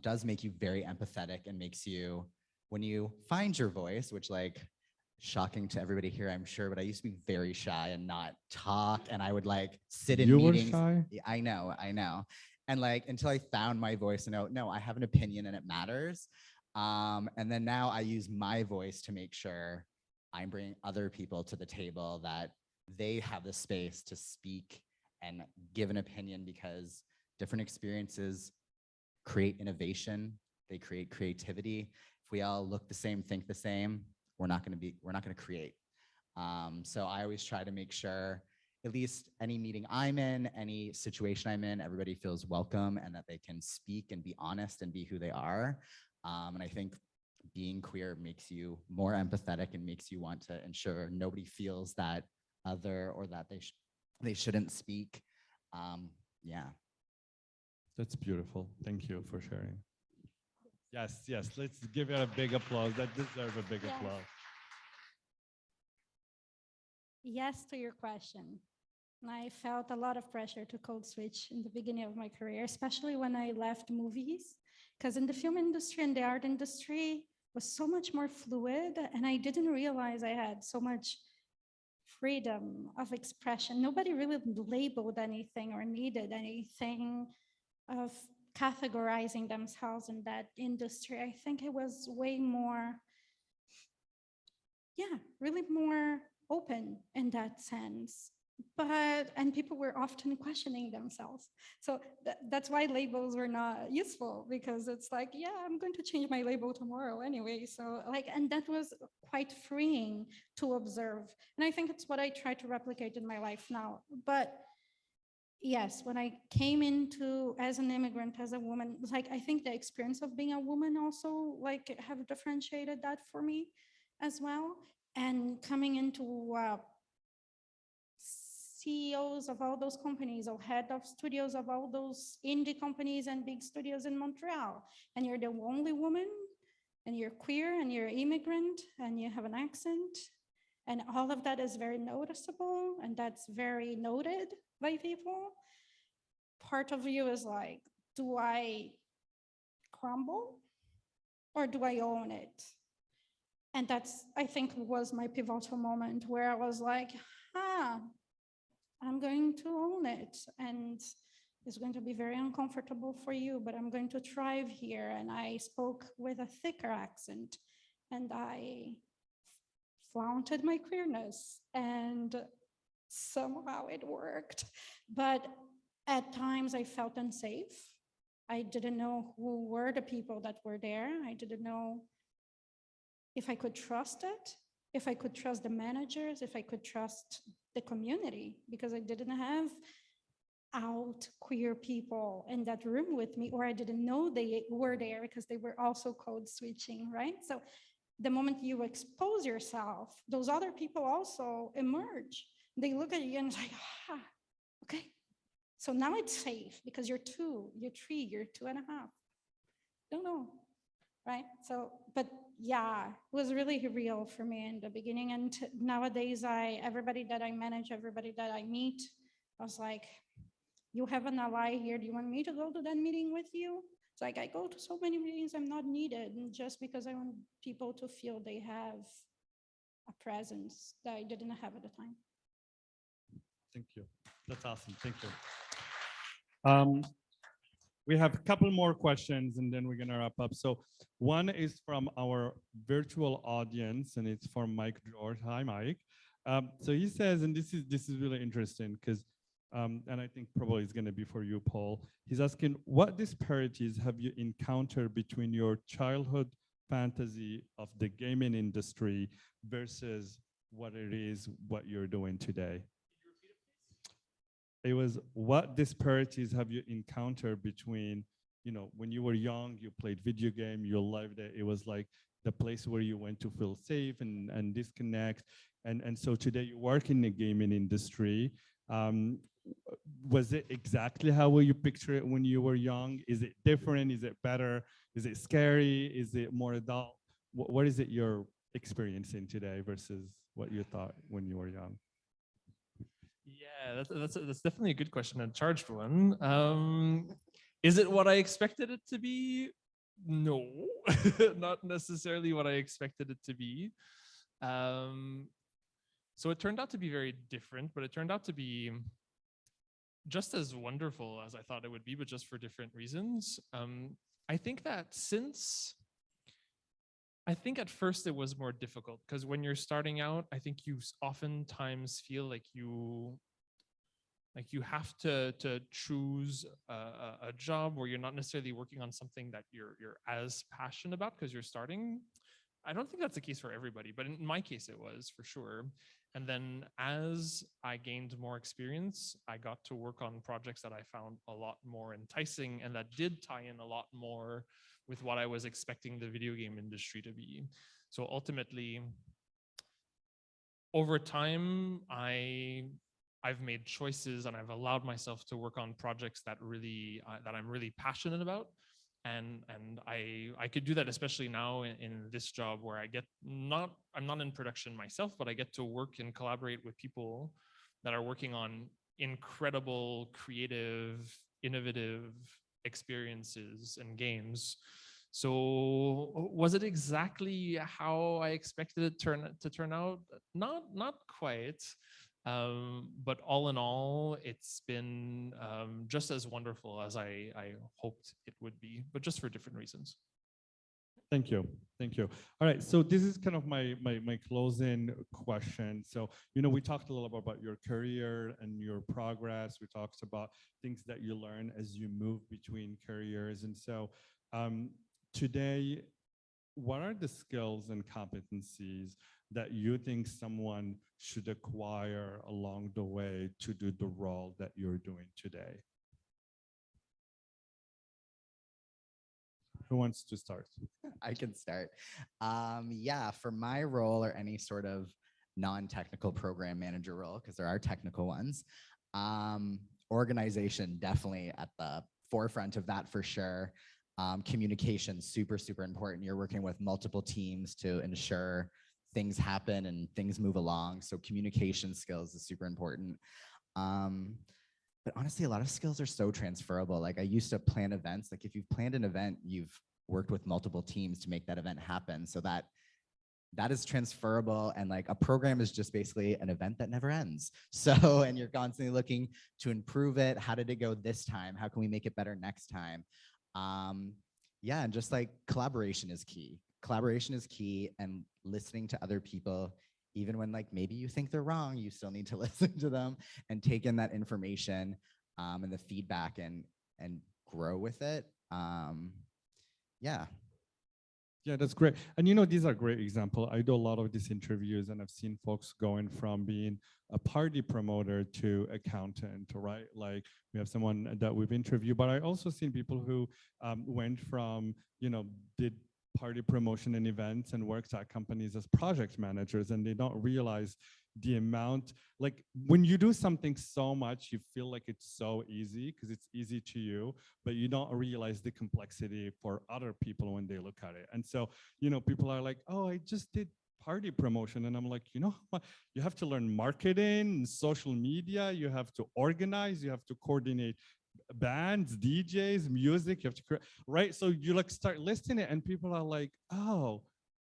does make you very empathetic and makes you, when you find your voice, which, like, shocking to everybody here, I'm sure, but I used to be very shy and not talk, and I would like sit in You meetings. were shy? Yeah, I know. And like until I found my voice and no, I have an opinion and it matters. And then now I use my voice to make sure I'm bringing other people to the table, that they have the space to speak and give an opinion, because different experiences create innovation, they create creativity. If we all look the same, think the same, we're not going to create. So I always try to make sure, at least any meeting I'm in, any situation I'm in, everybody feels welcome and that they can speak and be honest and be who they are. And I think being queer makes you more empathetic and makes you want to ensure nobody feels that other, or that they shouldn't speak. Yeah. That's beautiful. Thank you for sharing. Yes, let's give it a big applause. That deserves a big Yes. applause. Yes to your question. I felt a lot of pressure to code switch in the beginning of my career, especially when I left movies, because in the film industry and the art industry was so much more fluid, and I didn't realize I had so much freedom of expression. Nobody really labeled anything or needed anything of categorizing themselves in that industry. I think it was way more, really more open in that sense. And people were often questioning themselves. So that's why labels were not useful, because it's like, yeah, I'm going to change my label tomorrow anyway. So like, and that was quite freeing to observe. And I think it's what I try to replicate in my life now. But yes, when I came into as an immigrant, as a woman, like I think the experience of being a woman also like have differentiated that for me as well. And coming into CEOs of all those companies, or head of studios of all those indie companies and big studios in Montreal, and you're the only woman, and you're queer, and you're immigrant, and you have an accent, and all of that is very noticeable, and that's very noted by people. Part of you is like, do I crumble or do I own it? And that's, I think, was my pivotal moment where I was like, I'm going to own it. And it's going to be very uncomfortable for you, but I'm going to thrive here. And I spoke with a thicker accent, and I flaunted my queerness, and somehow it worked. But at times I felt unsafe. I didn't know who were the people that were there. I didn't know if I could trust it, if I could trust the managers, if I could trust the community, because I didn't have out queer people in that room with me, or I didn't know they were there because they were also code switching, right? So the moment you expose yourself, those other people also emerge. They look at you and it's like, okay. So now it's safe because you're 2, you're 3, you're 2.5. Don't know, right? So, but yeah, it was really real for me in the beginning. And nowadays, everybody that I manage, everybody that I meet, I was like, you have an ally here. Do you want me to go to that meeting with you? It's like, I go to so many meetings, I'm not needed. And just because I want people to feel they have a presence that I didn't have at the time. Thank you. That's awesome. Thank you. We have a couple more questions and then we're going to wrap up. So one is from our virtual audience, and it's from Mike George. Hi, Mike. So he says, and this is really interesting because, and I think probably it's going to be for you, Paul. He's asking, what disparities have you encountered between your childhood fantasy of the gaming industry versus what it is, what you're doing today? it was what disparities have you encountered between, you know, when you were young, you played video game, you loved it. It was like the place where you went to feel safe and disconnect. And so today you work in the gaming industry. Was it exactly how you picture it when you were young? Is it different? Is it better? Is it scary? Is it more adult? What is it you're experiencing today versus what you thought when you were young? Yeah, that's definitely a good question, a charged one. Is it what I expected it to be? No, not necessarily what I expected it to be. So it turned out to be very different, but it turned out to be just as wonderful as I thought it would be, but just for different reasons. I think that I think at first it was more difficult because when you're starting out, I think you oftentimes feel like you have to choose a job where you're not necessarily working on something that you're as passionate about because you're starting. I don't think that's the case for everybody, but in my case it was for sure. And then as I gained more experience, I got to work on projects that I found a lot more enticing and that did tie in a lot more with what I was expecting the video game industry to be. So ultimately, over time, I've made choices and I've allowed myself to work on projects that that I'm really passionate about. And I could do that, especially now in this job where I'm not in production myself, but I get to work and collaborate with people that are working on incredible, creative, innovative experiences and games. So was it exactly how I expected it to turn out? Not quite. But all in all, it's been just as wonderful as I hoped it would be, but just for different reasons. Thank you. Thank you. All right. So this is kind of my closing question. So, you know, we talked a little bit about your career and your progress. We talked about things that you learn as you move between careers. And so today, what are the skills and competencies that you think someone should acquire along the way to do the role that you're doing today? Who wants to start? I can start. Yeah, for my role or any sort of non-technical program manager role, because there are technical ones, organization definitely at the forefront of that for sure. Communication, super, super important. You're working with multiple teams to ensure things happen and things move along. So communication skills is super important. But honestly, a lot of skills are so transferable. Like I used to plan events. Like if you've planned an event, you've worked with multiple teams to make that event happen. So that is transferable. And like a program is just basically an event that never ends. So, and you're constantly looking to improve it. How did it go this time? How can we make it better next time? Yeah, and just like collaboration is key. Collaboration is key, and listening to other people, even when like maybe you think they're wrong, you still need to listen to them and take in that information and the feedback and grow with it. Yeah. Yeah, that's great. And you know, these are great examples. I do a lot of these interviews and I've seen folks going from being a party promoter to accountant, right? Like we have someone that we've interviewed, but I also seen people who went from, you know, did party promotion and events and worked at companies as project managers, and they don't realize the amount, like when you do something so much, you feel like it's so easy because it's easy to you, but you don't realize the complexity for other people when they look at it. And so, you know, people are like, oh, I just did party promotion. And I'm like, you know, you have to learn marketing, social media, you have to organize, you have to coordinate bands, DJs, music, you have to create, right? So you like start listing it and people are like, oh,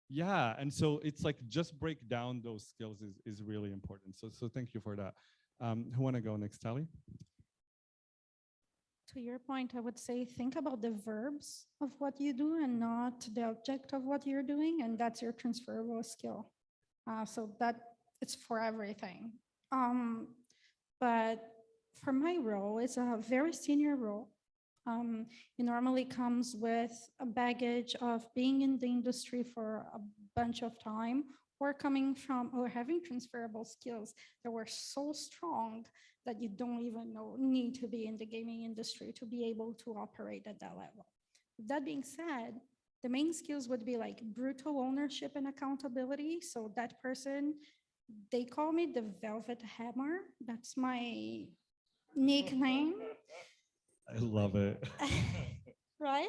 yeah. And so it's like just break down those skills is really important. So thank you for that. Who want to go next, Tali? To your point, I would say think about the verbs of what you do and not the object of what you're doing, and that's your transferable skill. So that it's for everything. But for my role, it's a very senior role. It normally comes with a baggage of being in the industry for a bunch of time, or coming from or having transferable skills that were so strong that you don't even need to be in the gaming industry to be able to operate at that level. That being said, the main skills would be like brutal ownership and accountability. So that person, they call me the Velvet Hammer. That's my nickname. I love it. Right?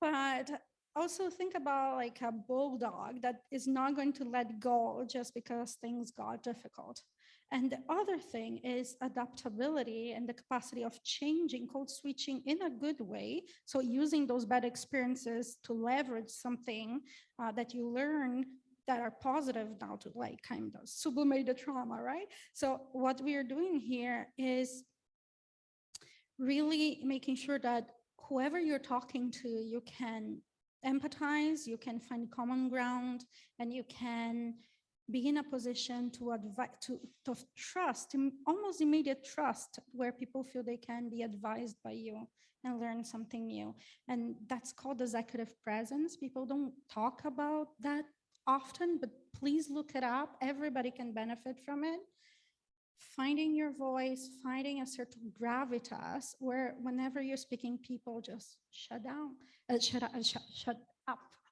But also think about like a bulldog that is not going to let go just because things got difficult. And the other thing is adaptability and the capacity of changing, code switching in a good way. So using those bad experiences to leverage something that you learn that are positive now to like kind of sublimate the trauma, right? So what we are doing here is really making sure that whoever you're talking to, you can empathize, you can find common ground, and you can be in a position to advise, to trust, almost immediate trust, where people feel they can be advised by you and learn something new. And that's called executive presence. People don't talk about that often, but please look it up. Everybody can benefit from it. Finding your voice, finding a certain gravitas where whenever you're speaking, people just shut down, shut up.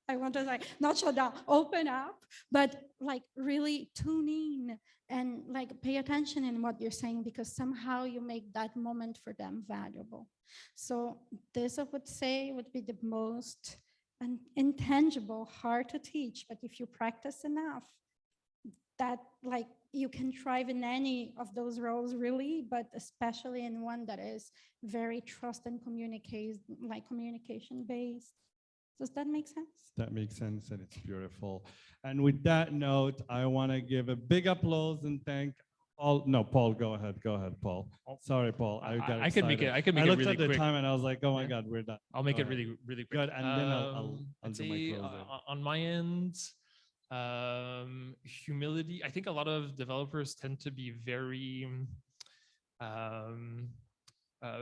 I want to say, not shut down, open up, but like really tune in and like pay attention in what you're saying, because somehow you make that moment for them valuable. So this, I would say, would be the most intangible, hard to teach, but if you practice enough, that like you can thrive in any of those roles really, but especially in one that is very trust and communication based. Does that make sense? That makes sense, and it's beautiful. And with that note, I want to give a big applause and thank all. No, Paul, go ahead, Paul. Sorry, Paul. I can make it. I can make I it looked really at the quick. time and I was like, oh my Yeah. God, we're done. I'll make Go it ahead. really, really quick. Good, and then I'll I'd do my say, closing. on my end, humility. I think a lot of developers tend to be very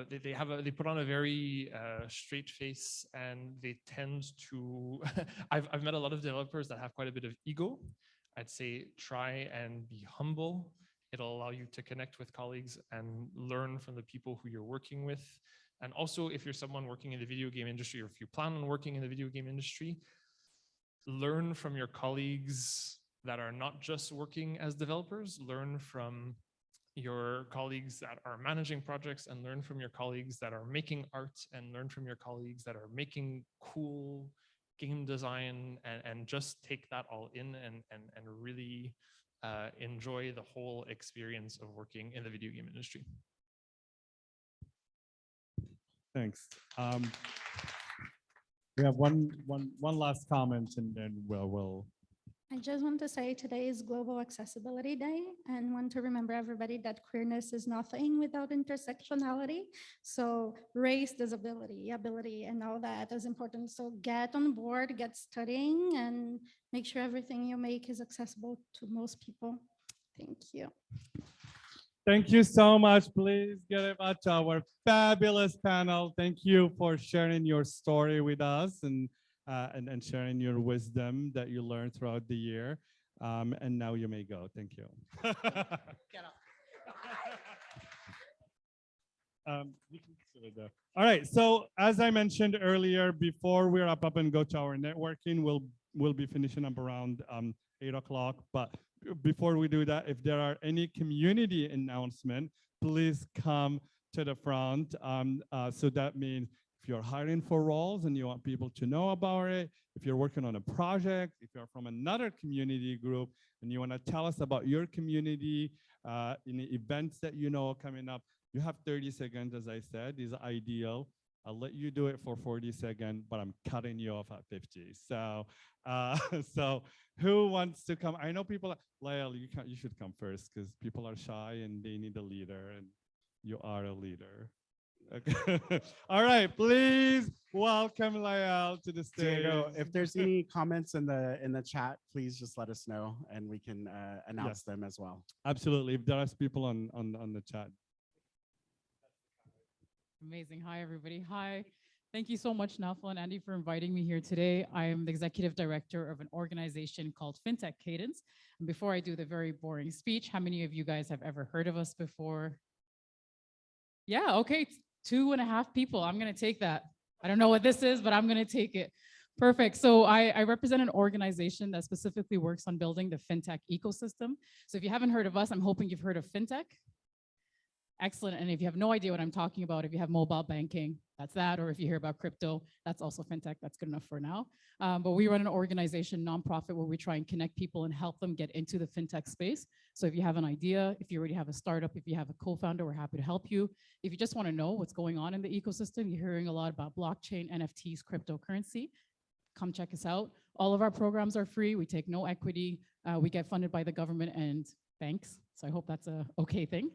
they put on a very straight face, and they tend to I've met a lot of developers that have quite a bit of ego. I'd say try and be humble. It'll allow you to connect with colleagues and learn from the people who you're working with. And also, if you're someone working in the video game industry, or if you plan on working in the video game industry, learn from your colleagues that are not just working as developers. Learn from your colleagues that are managing projects, and learn from your colleagues that are making art, and learn from your colleagues that are making cool game design, and just take that all in and really enjoy the whole experience of working in the video game industry. Thanks. We have one last comment, and then we'll. I just want to say today is Global Accessibility Day, and want to remember everybody that queerness is nothing without intersectionality. So race, disability, ability, and all that is important. So get on board, get studying, and make sure everything you make is accessible to most people. Thank you. Thank you so much. Please give it up to our fabulous panel. Thank you for sharing your story with us and sharing your wisdom that you learned throughout the year. And now you may go. Thank you. Get up. You can sit it there. All right. So as I mentioned earlier, before we wrap up and go to our networking, we'll be finishing up around 8 o'clock. But before we do that, if there are any community announcement, please come to the front. So that means if you're hiring for roles and you want people to know about it, if you're working on a project, if you're from another community group and you want to tell us about your community in the events that you know coming up, you have 30 seconds, as I said, is ideal. I'll let you do it for 40 seconds, but I'm cutting you off at 50. So, so who wants to come? I know people, Lael, you should come first because people are shy and they need a leader, and you are a leader. Okay. All right, please welcome Lael to the stage. Diego, if there's any comments in the chat, please just let us know and we can announce them as well. Absolutely. If there are people on the chat. Amazing. Hi, everybody. Hi. Thank you so much, Nafal and Andy, for inviting me here today. I am the executive director of an organization called FinTech Cadence. And before I do the very boring speech, how many of you guys have ever heard of us before? Yeah, okay, 2.5 people. I'm gonna take that. I don't know what this is, but I'm gonna take it. Perfect. So I represent an organization that specifically works on building the FinTech ecosystem. So if you haven't heard of us, I'm hoping you've heard of FinTech. Excellent. And if you have no idea what I'm talking about, if you have mobile banking, that's that. Or if you hear about crypto, that's also FinTech. That's good enough for now. But we run an organization, nonprofit, where we try and connect people and help them get into the FinTech space. So if you have an idea, if you already have a startup, if you have a co-founder, we're happy to help you. If you just want to know what's going on in the ecosystem, you're hearing a lot about blockchain, NFTs, cryptocurrency, come check us out. All of our programs are free. We take no equity. We get funded by the government and banks. So I hope that's a okay thing.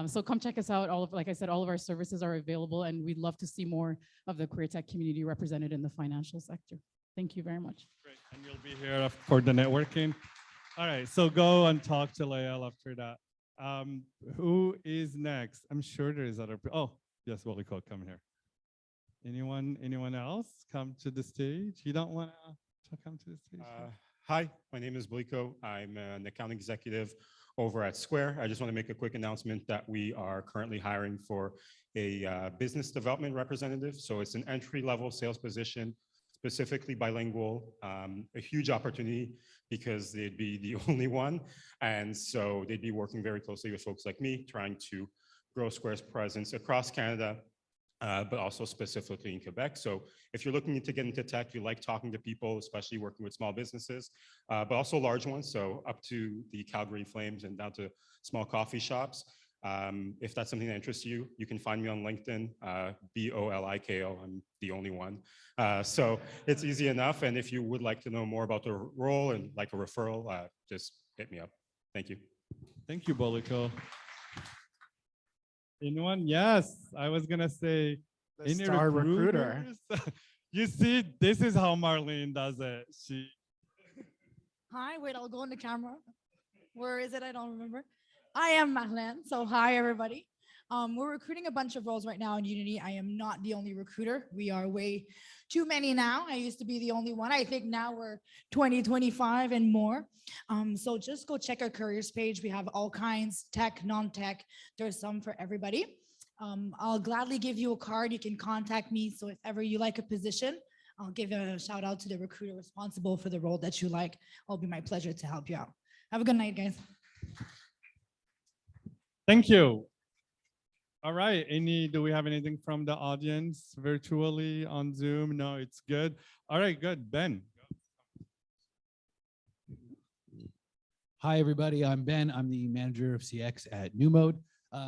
So come check us out. Like I said, all of our services are available, and we'd love to see more of the career tech community represented in the financial sector. Thank you very much. Great, and you'll be here for the networking. All right, so go and talk to Lael after that. Who is next? I'm sure there is other. Oh, yes, Waliko, come here. Anyone else? Come to the stage. You don't want to come to the stage? Hi, my name is Bliko. I'm an account executive over at Square. I just want to make a quick announcement that we are currently hiring for a business development representative. So it's an entry-level sales position, specifically bilingual, a huge opportunity because they'd be the only one. And so they'd be working very closely with folks like me, trying to grow Square's presence across Canada, but also specifically in Quebec. So if you're looking to get into tech, you like talking to people, especially working with small businesses, but also large ones. So up to the Calgary Flames and down to small coffee shops. If that's something that interests you, you can find me on LinkedIn, Boliko. I'm the only one. So it's easy enough. And if you would like to know more about the role and like a referral, just hit me up. Thank you. Thank you, Boliko. Anyone? Yes, I was gonna say The star recruiter. You see, this is how Marlene does it. Hi, wait, I'll go in the camera. Where is it? I don't remember. I am Marlene. So hi, everybody. We're recruiting a bunch of roles right now in Unity. I am not the only recruiter. We are way too many now. I used to be the only one. I think now we're 20, 25 and more. So just go check our careers page. We have all kinds, tech, non-tech. There's some for everybody. I'll gladly give you a card. You can contact me. So if ever you like a position, I'll give a shout out to the recruiter responsible for the role that you like. It'll be my pleasure to help you out. Have a good night, guys. Thank you. All right, do we have anything from the audience virtually on Zoom? No, it's good. All right, good. Ben. Hi, everybody. I'm Ben. I'm the manager of CX at New Mode.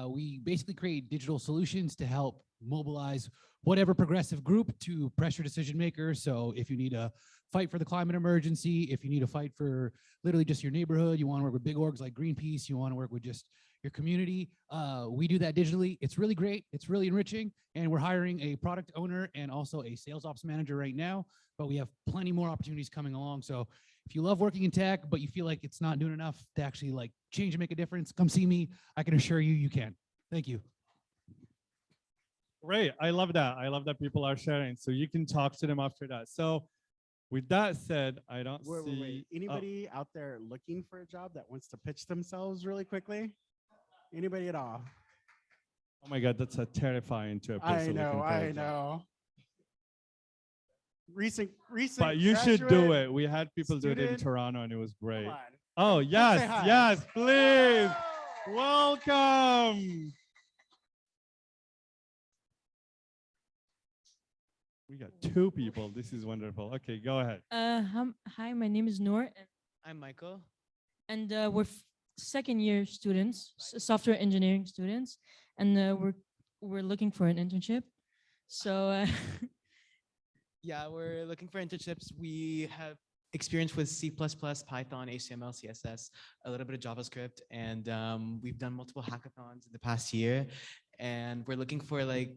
We basically create digital solutions to help mobilize whatever progressive group to pressure decision makers. So if you need a fight for the climate emergency, if you need a fight for literally just your neighborhood, you want to work with big orgs like Greenpeace, you want to work with just your community, we do that digitally. It's really great. It's really enriching. And we're hiring a product owner and also a sales ops manager right now, but we have plenty more opportunities coming along. So if you love working in tech, but you feel like it's not doing enough to actually like change and make a difference, come see me. I can assure you, you can. Thank you. Great. I love that. I love that people are sharing. So you can talk to them after that. So with that said, I don't see. Wait. Anybody out there looking for a job that wants to pitch themselves really quickly? Anybody at all? Oh my God, that's a terrifying to a person. I know. Recent. But you should do graduate, it. We had people do it in student. Toronto and it was great. Come on. Oh, Let's yes, say hi. yes, please. Welcome. We got 2 people. This is wonderful. Okay, go ahead. Hi, my name is Noor. And I'm Michael. And we're second year students, software engineering students, and we're looking for an internship. So Yeah, we're looking for internships. We have experience with C++, Python, HTML, CSS, a little bit of JavaScript, and we've done multiple hackathons in the past year. And we're looking for like,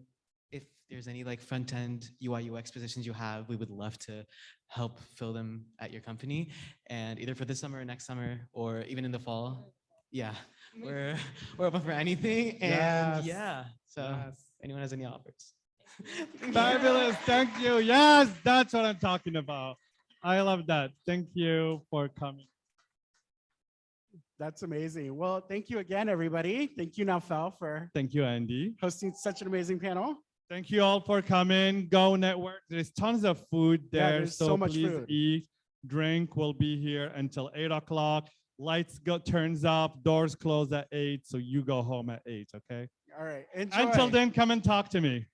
if there's any like front-end UI UX positions you have, we would love to help fill them at your company. And either for this summer or next summer, or even in the fall. Yeah, we're open for anything. And Yes. yeah, so Yes. anyone has any offers. Fabulous. Thank you. Yes, that's what I'm talking about. I love that. Thank you for coming. That's amazing. Well, thank you again, everybody. Thank you, Naufel, for Thank you, Andy. hosting such an amazing panel. Thank you all for coming. Go Network. There's tons of food Yeah, there. there's so so much please food. eat, drink. We'll be here until 8 o'clock. Lights turns off, doors close at 8. So you go home at 8, okay? All right. Enjoy. Until then, come and talk to me.